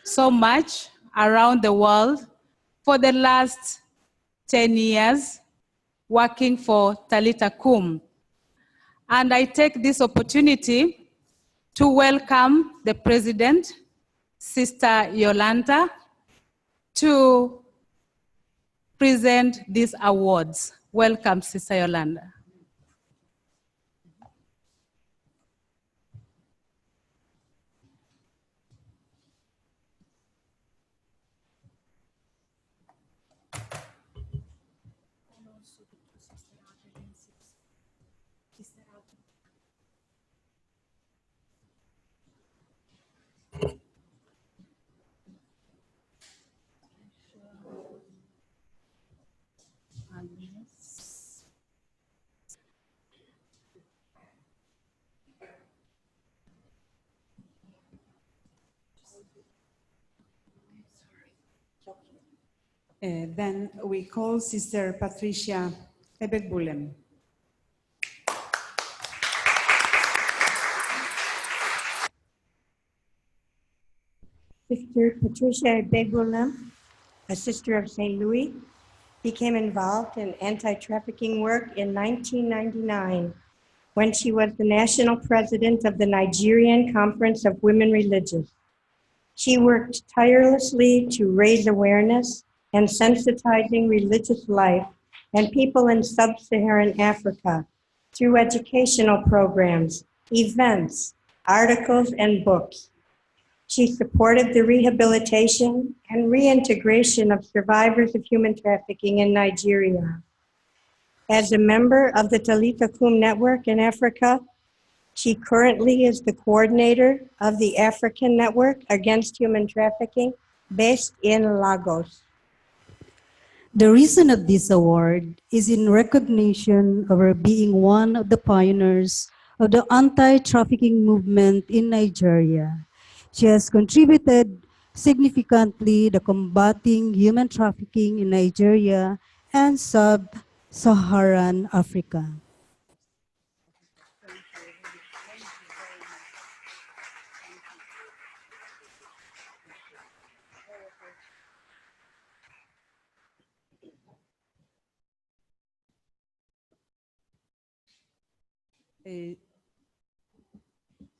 so much around the world for the last 10 years working for Talitha Kum. And I take this opportunity to welcome the President, Sister Yolanda, to present these awards. Welcome, Sister Yolanda. Then we call Sister Patricia Ebeck-Bullen. Sister Patricia Ebeck-Bullen, a sister of St. Louis, became involved in anti-trafficking work in 1999 when she was the national president of the Nigerian Conference of Women Religious. She worked tirelessly to raise awareness and sensitizing religious life and people in sub-Saharan Africa through educational programs, events, articles, and books. She supported the rehabilitation and reintegration of survivors of human trafficking in Nigeria. As a member of the Talitha Kum Network in Africa, she currently is the coordinator of the African Network Against Human Trafficking based in Lagos. The reason of this award is in recognition of her being one of the pioneers of the anti-trafficking movement in Nigeria. She has contributed significantly to combating human trafficking in Nigeria and sub-Saharan Africa.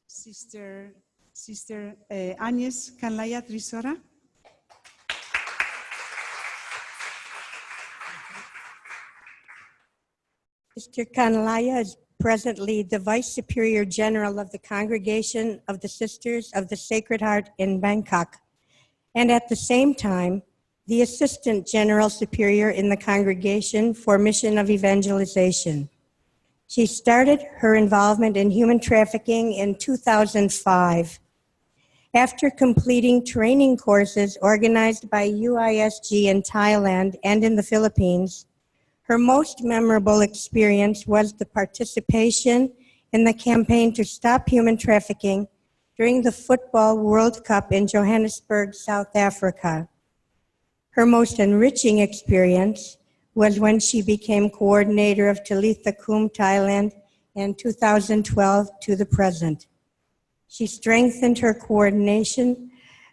Sister Sister Agnes Kanlaya Trisora. Sister Kanlaya is presently the Vice Superior General of the Congregation of the Sisters of the Sacred Heart in Bangkok, and at the same time, the Assistant General Superior in the Congregation for Mission of Evangelization. She started her involvement in human trafficking in 2005. After completing training courses organized by UISG in Thailand and in the Philippines, her most memorable experience was the participation in the campaign to stop human trafficking during the Football World Cup in Johannesburg, South Africa. Her most enriching experience was when she became coordinator of Talitha Kum Thailand in 2012 to the present. She strengthened her coordination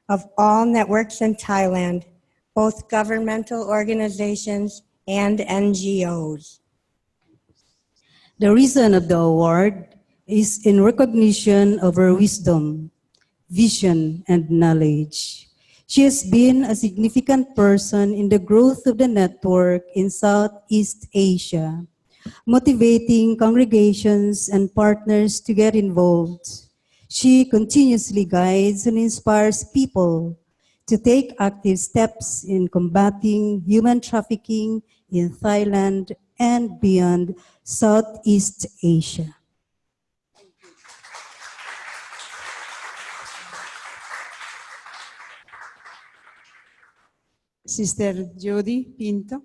of all networks in Thailand, both governmental organizations and NGOs. The reason of the award is in recognition of her wisdom, vision, and knowledge. She has been a significant person in the growth of the network in Southeast Asia, motivating congregations and partners to get involved. She continuously guides and inspires people to take active steps in combating human trafficking in Thailand and beyond Southeast Asia. Sister Jody Pinto.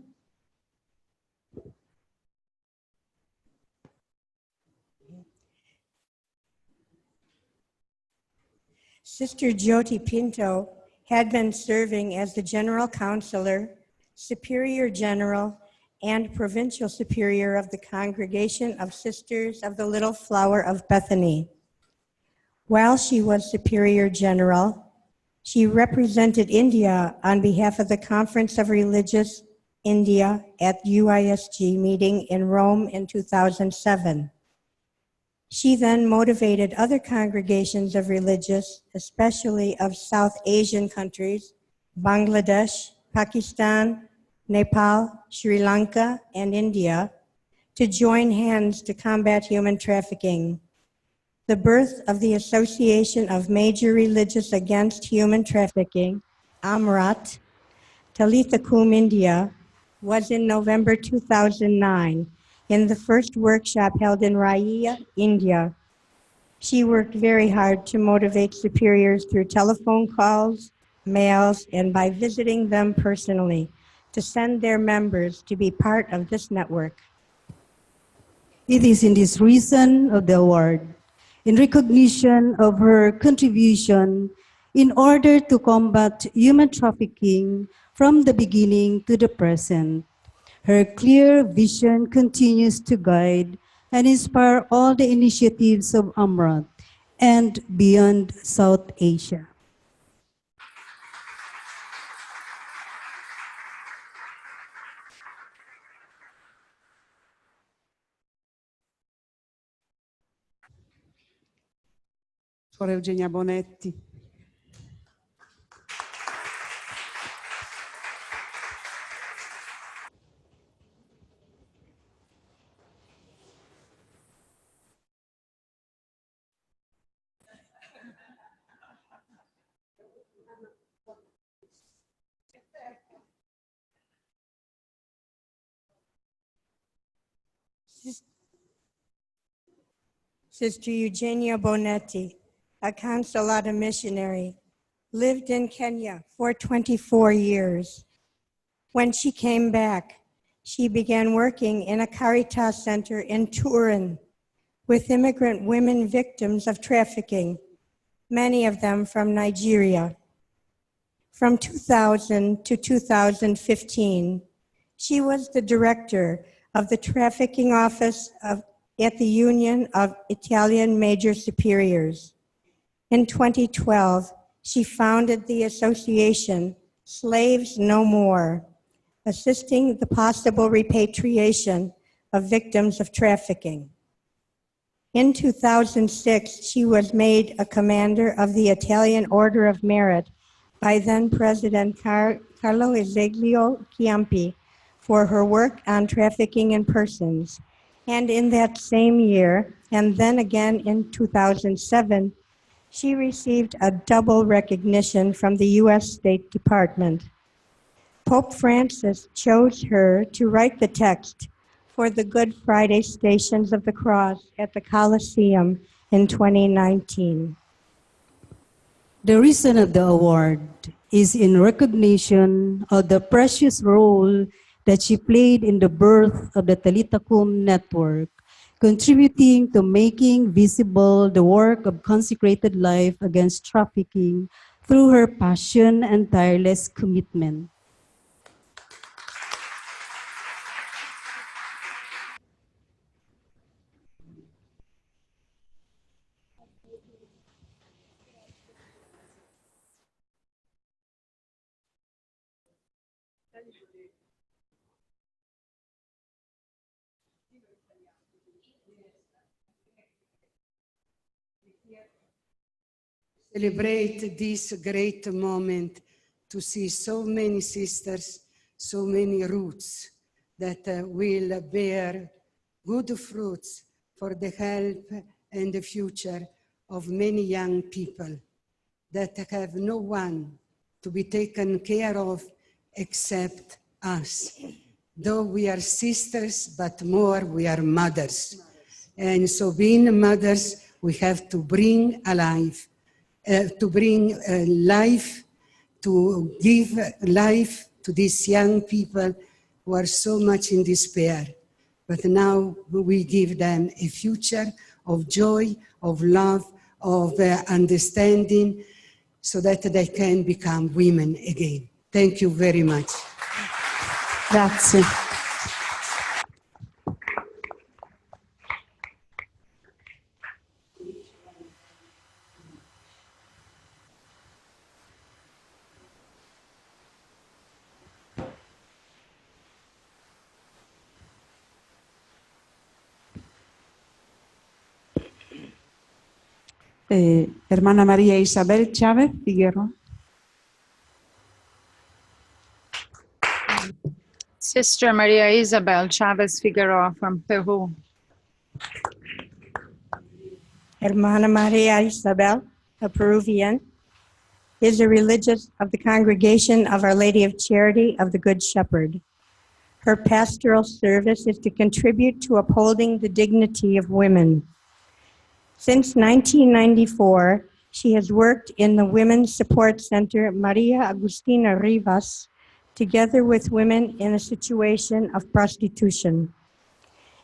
Sister Jody Pinto had been serving as the General Counselor, Superior General, and Provincial Superior of the Congregation of Sisters of the Little Flower of Bethany. While she was Superior General, she represented India on behalf of the Conference of Religious India at UISG meeting in Rome in 2007. She then motivated other congregations of religious, especially of South Asian countries, Bangladesh, Pakistan, Nepal, Sri Lanka, and India, to join hands to combat human trafficking. The birth of the Association of Major Religious Against Human Trafficking, AMRAT, Talitha Kum, India, was in November 2009 in the first workshop held in Raya, India. She worked very hard to motivate superiors through telephone calls, mails, and by visiting them personally to send their members to be part of this network. It is in this reason of the award, in recognition of her contribution in order to combat human trafficking from the beginning to the present. Her clear vision continues to guide and inspire all the initiatives of AMRAT and beyond South Asia. For Eugenia Benetti. Sister Eugenia Benetti, a Consolata missionary, lived in Kenya for 24 years. When she came back, she began working in a Caritas center in Turin with immigrant women victims of trafficking, many of them from Nigeria. From 2000 to 2015, she was the director of the Trafficking Office at the Union of Italian Major Superiors. In 2012, she founded the association Slaves No More, assisting the possible repatriation of victims of trafficking. In 2006, she was made a commander of the Italian Order of Merit by then-President Carlo Azeglio Ciampi for her work on trafficking in persons. And in that same year, and then again in 2007, she received a double recognition from the U.S. State Department. Pope Francis chose her to write the text for the Good Friday Stations of the Cross at the Colosseum in 2019. The reason of the award is in recognition of the precious role that she played in the birth of the Talitha Cum network, contributing to making visible the work of consecrated life against trafficking through her passion and tireless commitment. Celebrate this great moment to see so many sisters, so many roots that will bear good fruits for the help and the future of many young people that have no one to be taken care of except us. Though we are sisters, but more we are mothers. And so being mothers, we have to bring alive, life, to give life to these young people who are so much in despair. But now we give them a future of joy, of love, of understanding, so that they can become women again. Thank you very much. Grazie. Hermana María Isabel Chavez Figaro. Sister Maria Isabel Chavez Figaro from Peru. Hermana Maria Isabel, a Peruvian, is a religious of the Congregation of Our Lady of Charity of the Good Shepherd. Her pastoral service is to contribute to upholding the dignity of women. Since 1994, she has worked in the Women's Support Center Maria Agustina Rivas, together with women in a situation of prostitution.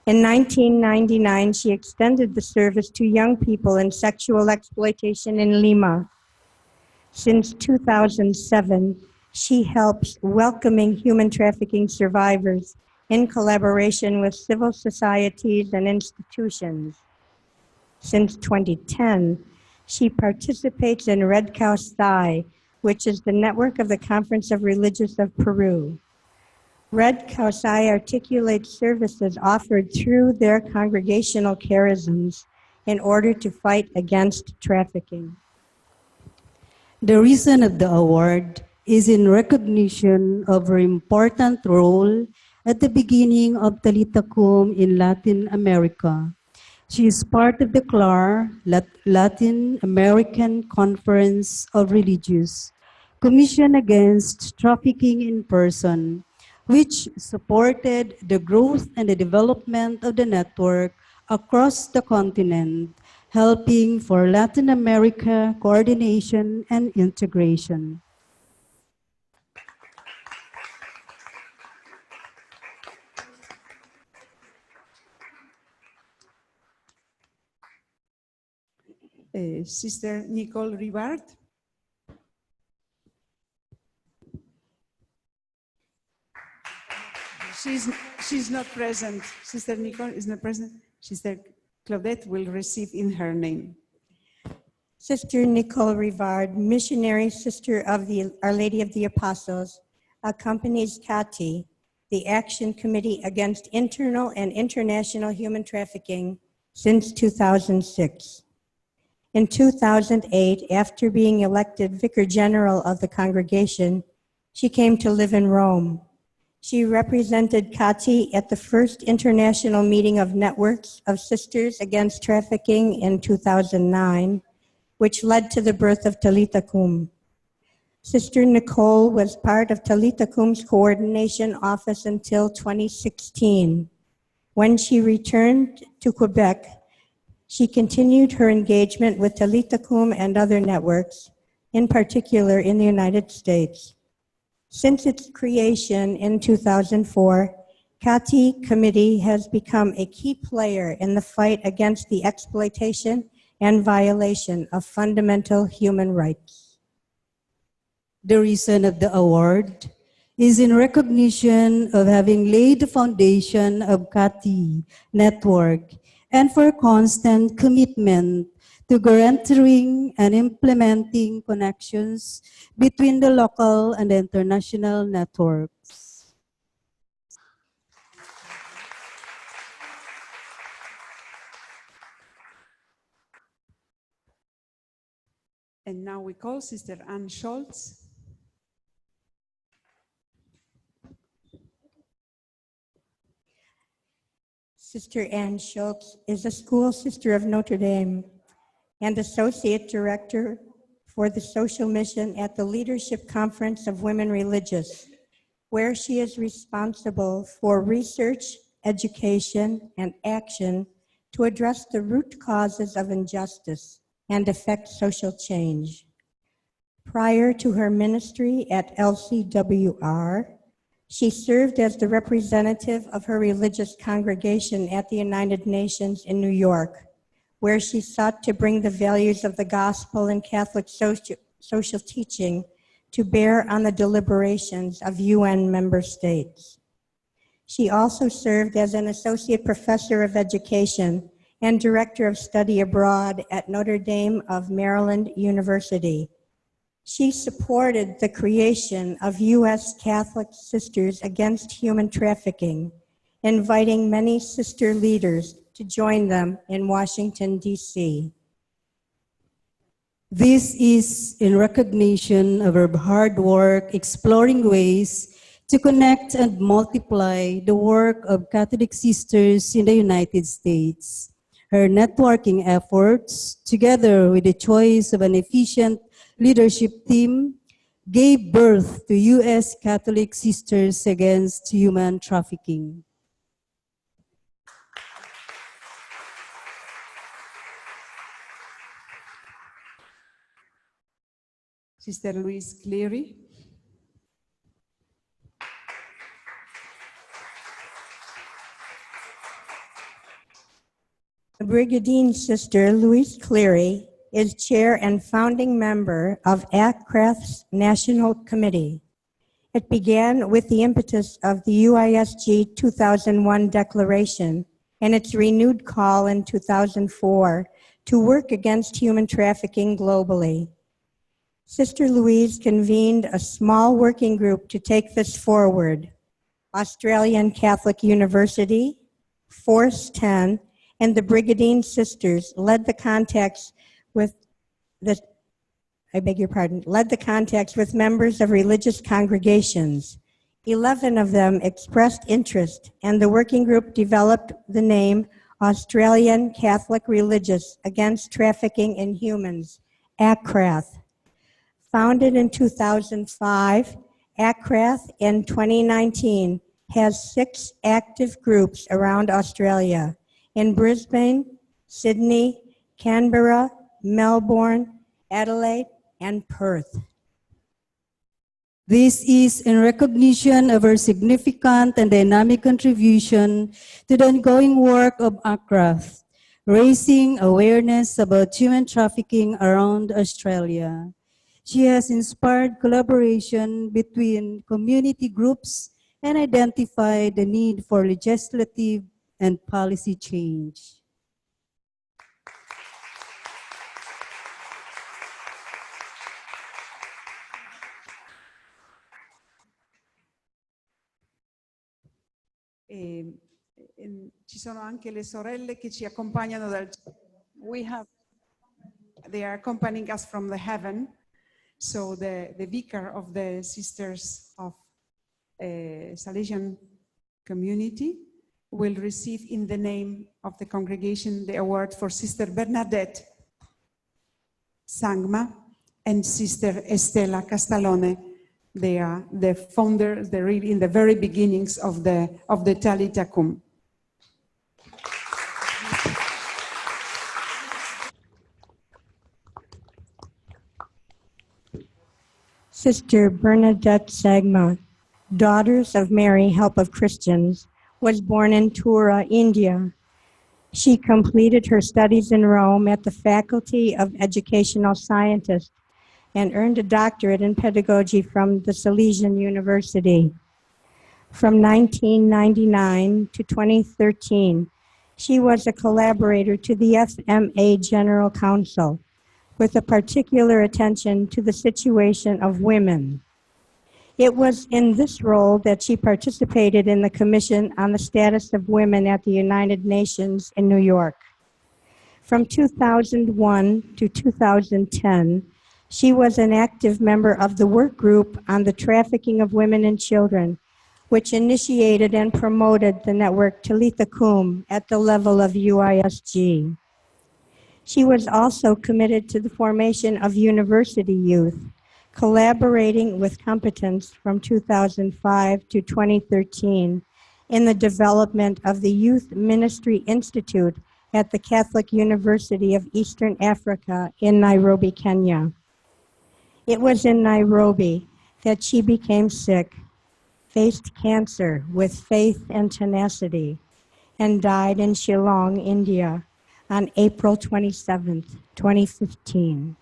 In 1999, she extended the service to young people in sexual exploitation in Lima. Since 2007, she helps welcoming human trafficking survivors in collaboration with civil societies and institutions. Since 2010, she participates in Red Cow Psi, which is the network of the Conference of Religious of Peru. Red Cow Psi articulates services offered through their congregational charisms in order to fight against trafficking. The reason of the award is in recognition of her important role at the beginning of Talitha Cum in Latin America. She is part of the CLAR, Latin American Conference of Religious, Commission Against Trafficking in Person, which supported the growth and the development of the network across the continent, helping for Latin America coordination and integration. Sister Nicole Rebirth. She's not present. Sister Nicole is not present. Sister Claudette will receive in her name. Sister Nicole Rivard, missionary sister of Our Lady of the Apostles, accompanies CATI, the Action Committee Against Internal and International Human Trafficking, since 2006. In 2008, after being elected Vicar General of the congregation, she came to live in Rome. She represented Kati at the first international meeting of networks of Sisters Against Trafficking in 2009, which led to the birth of Talitha Kum. Sister Nicole was part of Talitha Kum's coordination office until 2016. When she returned to Quebec, she continued her engagement with Talitha Kum and other networks, in particular in the United States. Since its creation in 2004, Kati Committee has become a key player in the fight against the exploitation and violation of fundamental human rights. The reason of the award is in recognition of having laid the foundation of Kati Network and for constant commitment to guaranteeing and implementing connections between the local and the international networks. And now we call Sister Ann Schultz. Sister Ann Schultz is a school sister of Notre Dame and Associate Director for the Social Mission at the Leadership Conference of Women Religious, where she is responsible for research, education, and action to address the root causes of injustice and effect social change. Prior to her ministry at LCWR, she served as the representative of her religious congregation at the United Nations in New York, where she sought to bring the values of the gospel and Catholic social teaching to bear on the deliberations of UN member states. She also served as an associate professor of education and director of study abroad at Notre Dame of Maryland University. She supported the creation of U.S. Catholic Sisters Against Human Trafficking, inviting many sister leaders to join them in Washington, D.C. This is in recognition of her hard work exploring ways to connect and multiply the work of Catholic sisters in the United States. Her networking efforts, together with the choice of an efficient leadership team, gave birth to U.S. Catholic Sisters Against Human Trafficking. Sister Louise Leary. The Brigadier Sister Louise Cleary is chair and founding member of ACCRAF's National Committee. It began with the impetus of the UISG 2001 declaration and its renewed call in 2004 to work against human trafficking globally. Sister Louise convened a small working group to take this forward. Australian Catholic University, Force 10, and the Brigadier Sisters led the contacts with members of religious congregations. 11 of them expressed interest, and the working group developed the name Australian Catholic Religious Against Trafficking in Humans, ACCRAF. Founded in 2005, ACCRAF in 2019 has 6 active groups around Australia in Brisbane, Sydney, Canberra, Melbourne, Adelaide, and Perth. This is in recognition of her significant and dynamic contribution to the ongoing work of ACCRAF, raising awareness about human trafficking around Australia. She has inspired collaboration between community groups and identified the need for legislative and policy change. ci sono anche le sorelle che ci accompagnano they are accompanying us from the heaven. So the vicar of the Sisters of Salesian community will receive in the name of the congregation the award for Sister Bernadette Sangma and Sister Estela Castellani. They are the founders, they're really in the very beginnings of the Talitha Cum. Sister Bernadette Sagma, Daughters of Mary, Help of Christians, was born in Tura, India. She completed her studies in Rome at the Faculty of Educational Scientists and earned a doctorate in pedagogy from the Salesian University. From 1999 to 2013, she was a collaborator to the FMA General Council, with a particular attention to the situation of women. It was in this role that she participated in the Commission on the Status of Women at the United Nations in New York. From 2001 to 2010, she was an active member of the work group on the trafficking of women and children, which initiated and promoted the network Talitha Cum at the level of UISG. She was also committed to the formation of university youth, collaborating with Competence from 2005 to 2013 in the development of the Youth Ministry Institute at the Catholic University of Eastern Africa in Nairobi, Kenya. It was in Nairobi that she became sick, faced cancer with faith and tenacity, and died in Shillong, India, on April 27th, 2015.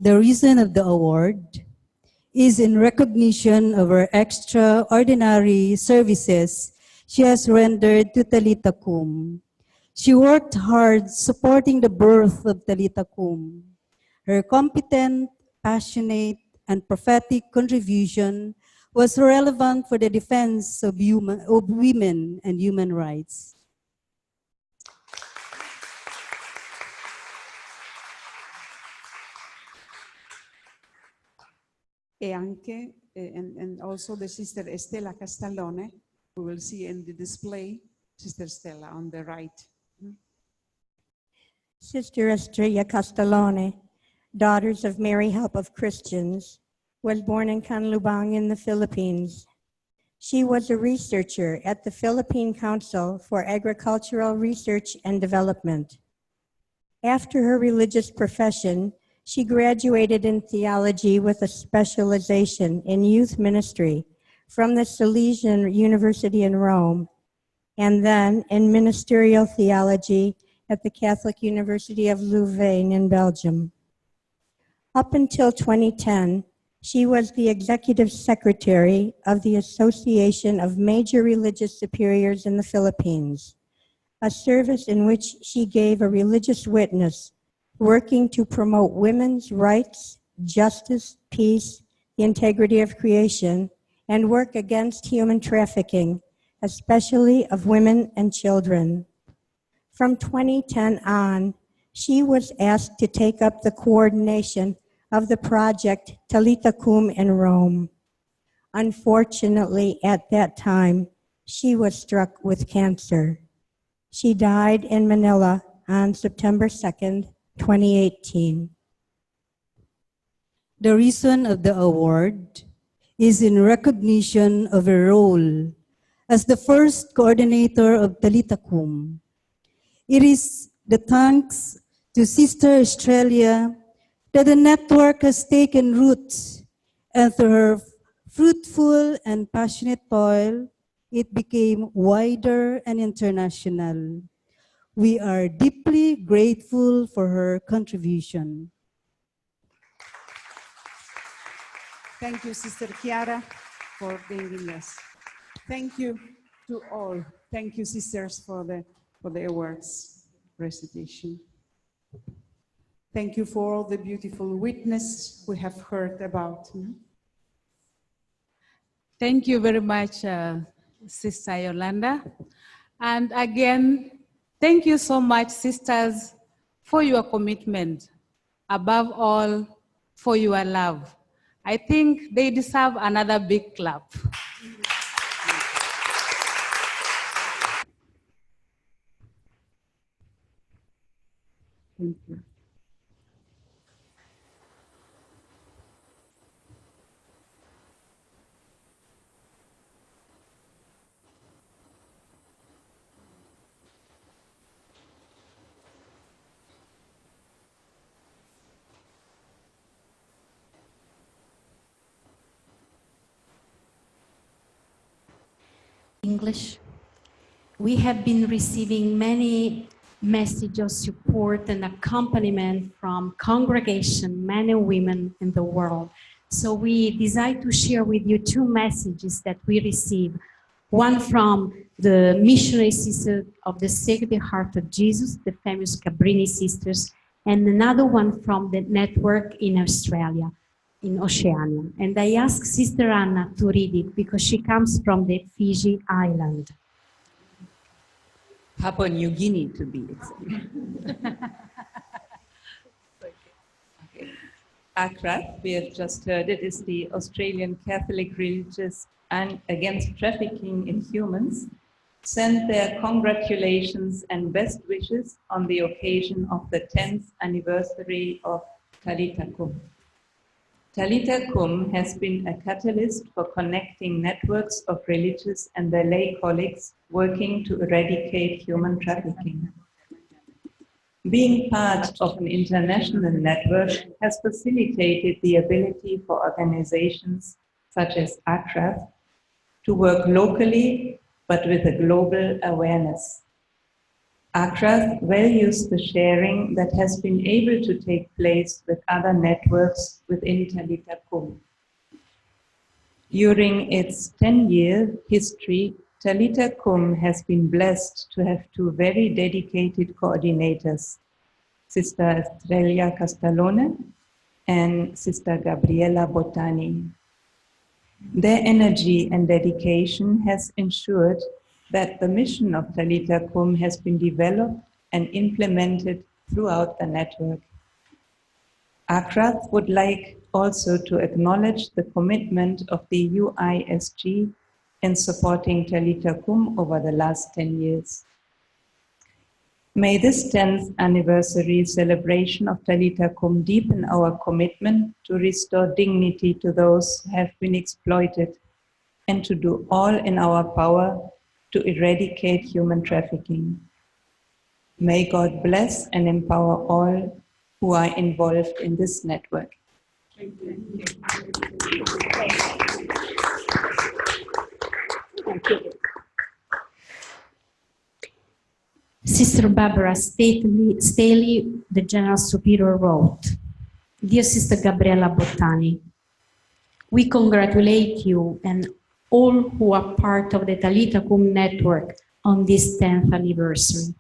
The reason of the award is in recognition of her extraordinary services she has rendered to Talitha Cum. She worked hard supporting the birth of Talitha Cum. Her competent, passionate, and prophetic contribution was relevant for the defense of women and human rights. And also the Sister Estela Castellani, we will see in the display, Sister Stella on the right. Sister Estrella Castellani, Daughters of Mary, Help of Christians, was born in Canlubang in the Philippines. She was a researcher at the Philippine Council for Agricultural Research and Development. After her religious profession, she graduated in theology with a specialization in youth ministry from the Salesian University in Rome, and then in ministerial theology at the Catholic University of Louvain in Belgium. Up until 2010, she was the executive secretary of the Association of Major Religious Superiors in the Philippines, a service in which she gave a religious witness working to promote women's rights, justice, peace, the integrity of creation, and work against human trafficking, especially of women and children. From 2010 on, she was asked to take up the coordination of the project Talitha Cum in Rome. Unfortunately, at that time, she was struck with cancer. She died in Manila on September 2nd, 2018. The reason of the award is in recognition of her role as the first coordinator of Talitha Cum. It is the thanks to Sister Estrella that the network has taken root, and through her fruitful and passionate toil, it became wider and international. We are deeply grateful for her contribution. Thank you, Sister Chiara, for bringing us. Thank you to all. Thank you, sisters, for the awards recitation. Thank you for all the beautiful witness we have heard about. Thank you very much, Sister Yolanda. And again, thank you so much, sisters, for your commitment. Above all, for your love. I think they deserve another big clap. Thank you. English. We have been receiving many messages of support and accompaniment from congregation, men and women in the world. So we decided to share with you two messages that we received. One from the missionary sisters of the Sacred Heart of Jesus, the famous Cabrini sisters, and another one from the network in Australia, in Oceania. And I asked Sister Anna to read it because she comes from the Fiji Island. Papua New Guinea, to be exact. Okay. ACRAT, we have just heard it, is the Australian Catholic Religious and Against Trafficking in Humans, sent their congratulations and best wishes on the occasion of the 10th anniversary of Talitha Kum. Talitha Kum has been a catalyst for connecting networks of religious and their lay colleagues working to eradicate human trafficking. Being part of an international network has facilitated the ability for organizations such as ACRAF to work locally but with a global awareness. ACRAF values the sharing that has been able to take place with other networks within Talitha Kum. During its 10-year history, Talitha Kum has been blessed to have two very dedicated coordinators, Sister Estrella Castellani and Sister Gabriela Bottani. Their energy and dedication has ensured that the mission of Talitha Kum has been developed and implemented throughout the network. ACRAT would like also to acknowledge the commitment of the UISG in supporting Talitha Kum over the last 10 years. May this 10th anniversary celebration of Talitha Kum deepen our commitment to restore dignity to those who have been exploited and to do all in our power to eradicate human trafficking. May God bless and empower all who are involved in this network. Thank you. Sister Barbara Staley, the General Superior, wrote, "Dear Sister Gabriela Bottani, we congratulate you and all who are part of the Talitha Kum network on this 10th anniversary.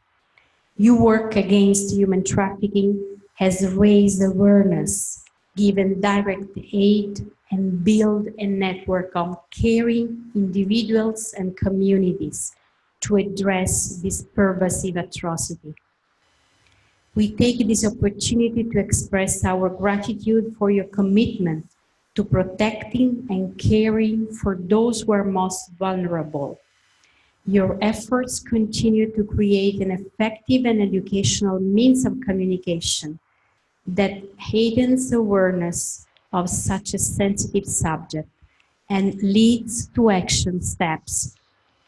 Your work against human trafficking has raised awareness, given direct aid, and built a network of caring individuals and communities to address this pervasive atrocity. We take this opportunity to express our gratitude for your commitment to protecting and caring for those who are most vulnerable. Your efforts continue to create an effective and educational means of communication that heightens awareness of such a sensitive subject and leads to action steps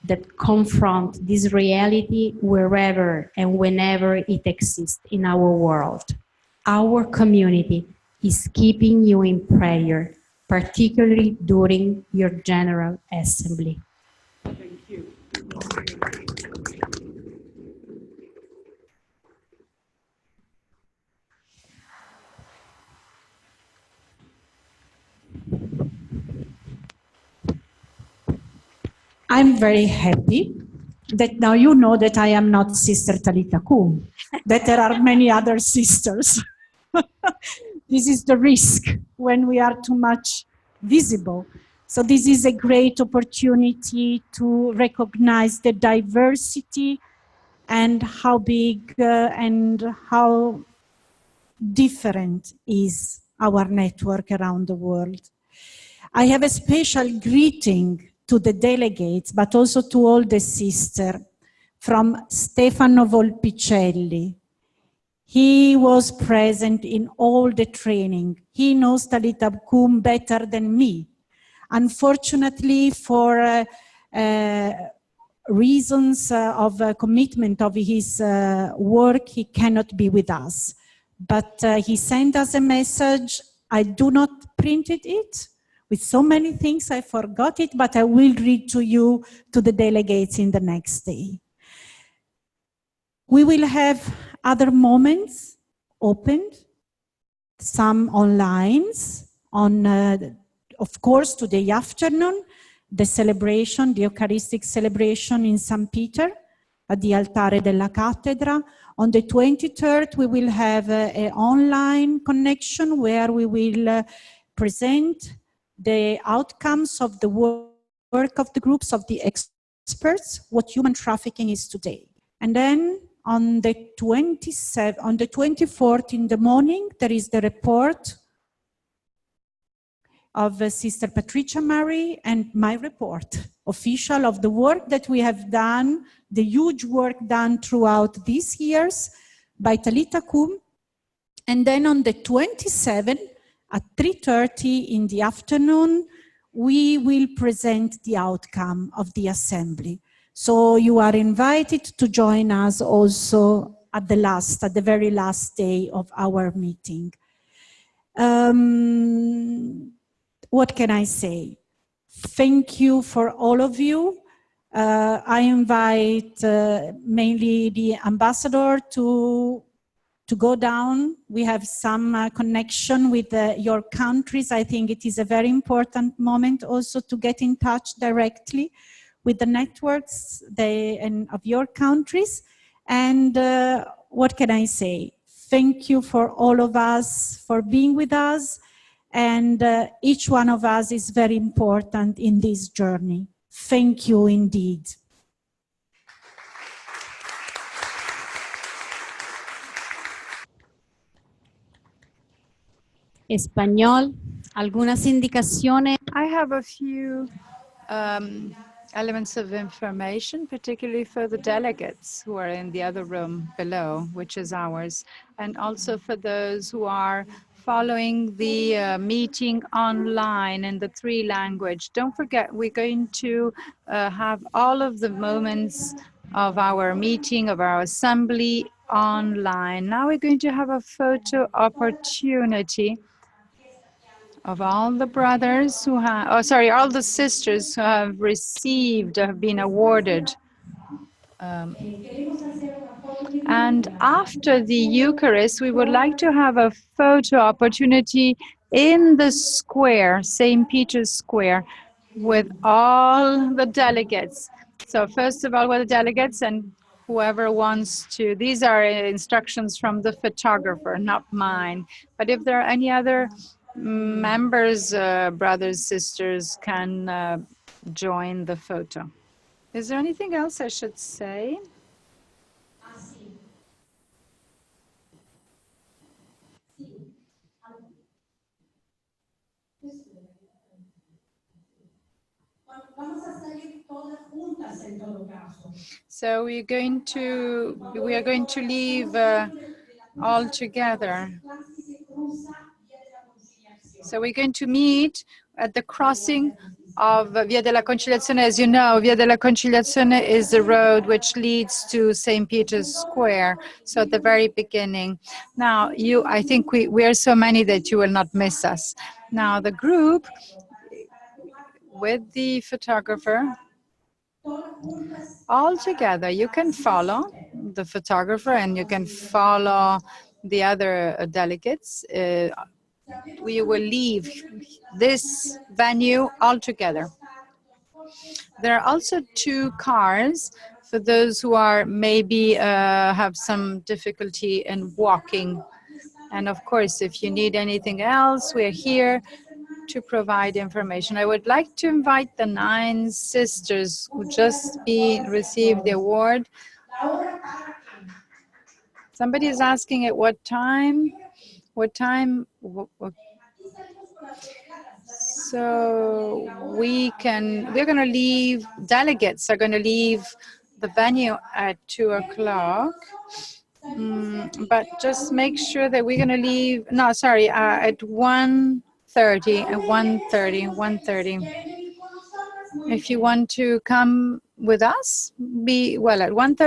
that confront this reality wherever and whenever it exists in our world. Our community is keeping you in prayer, particularly during your General Assembly." Thank you. I'm very happy that now you know that I am not Sister Talitha Kum, that there are many other sisters. This is the risk when we are too much visible. So this is a great opportunity to recognize the diversity and how big and how different is our network around the world. I have a special greeting to the delegates, but also to all the sisters, from Stefano Volpicelli. He was present in all the training. He knows Talitha Kum better than me. Unfortunately, for reasons of commitment of his work, he cannot be with us. But he sent us a message. I do not printed it. With so many things, I forgot it, but I will read to you, to the delegates, in the next day. We will have other moments opened, some online, on, of course, today afternoon, the celebration, the Eucharistic celebration in St. Peter, at the Altare della Cattedra. On the 23rd, we will have an online connection where we will present the outcomes of the work of the groups of the experts, what human trafficking is today. And then on the 24th in the morning, there is the report of Sister Patricia Mary and my report, official, of the work that we have done, the huge work done throughout these years by Talitha Kum. And then on the 27th, at 3:30 in the afternoon, we will present the outcome of the assembly. So you are invited to join us also at the very last day of our meeting. What can I say? Thank you for all of you. I invite mainly the ambassador to go down. We have some connection with your countries. I think it is a very important moment also to get in touch directly with the networks of your countries. And what can I say? Thank you for all of us for being with us. And each one of us is very important in this journey. Thank you indeed. Español, algunas indicaciones. I have a few elements of information, particularly for the delegates who are in the other room below, which is ours, and also for those who are following the meeting online in the 3 language. Don't forget, we're going to have all of the moments of our meeting, of our assembly online. Now we're going to have a photo opportunity of all the brothers who have, all the sisters who have received, have been awarded. And after the Eucharist, we would like to have a photo opportunity in the square, St. Peter's Square, with all the delegates. So first of all, with the delegates and whoever wants to, these are instructions from the photographer, not mine. But if there are any other members, brothers, sisters, can join the photo. Is there anything else I should say? So we are going to leave all together. So we're going to meet at the crossing of Via della Conciliazione. As you know, Via della Conciliazione is the road which leads to St. Peter's Square. So at the very beginning. Now, I think we are so many that you will not miss us. Now, the group with the photographer, all together, you can follow the photographer and you can follow the other delegates. We will leave this venue all together. There are also 2 cars for those who are maybe have some difficulty in walking. And of course, if you need anything else, we're here to provide information. I would like to invite the 9 sisters who just received the award. Somebody is asking at what time? What time? So we're going to leave, delegates are going to leave the venue at 2 o'clock. But just make sure that we're going to leave, at 1:30, at 1:30. If you want to come with us, at 1:30.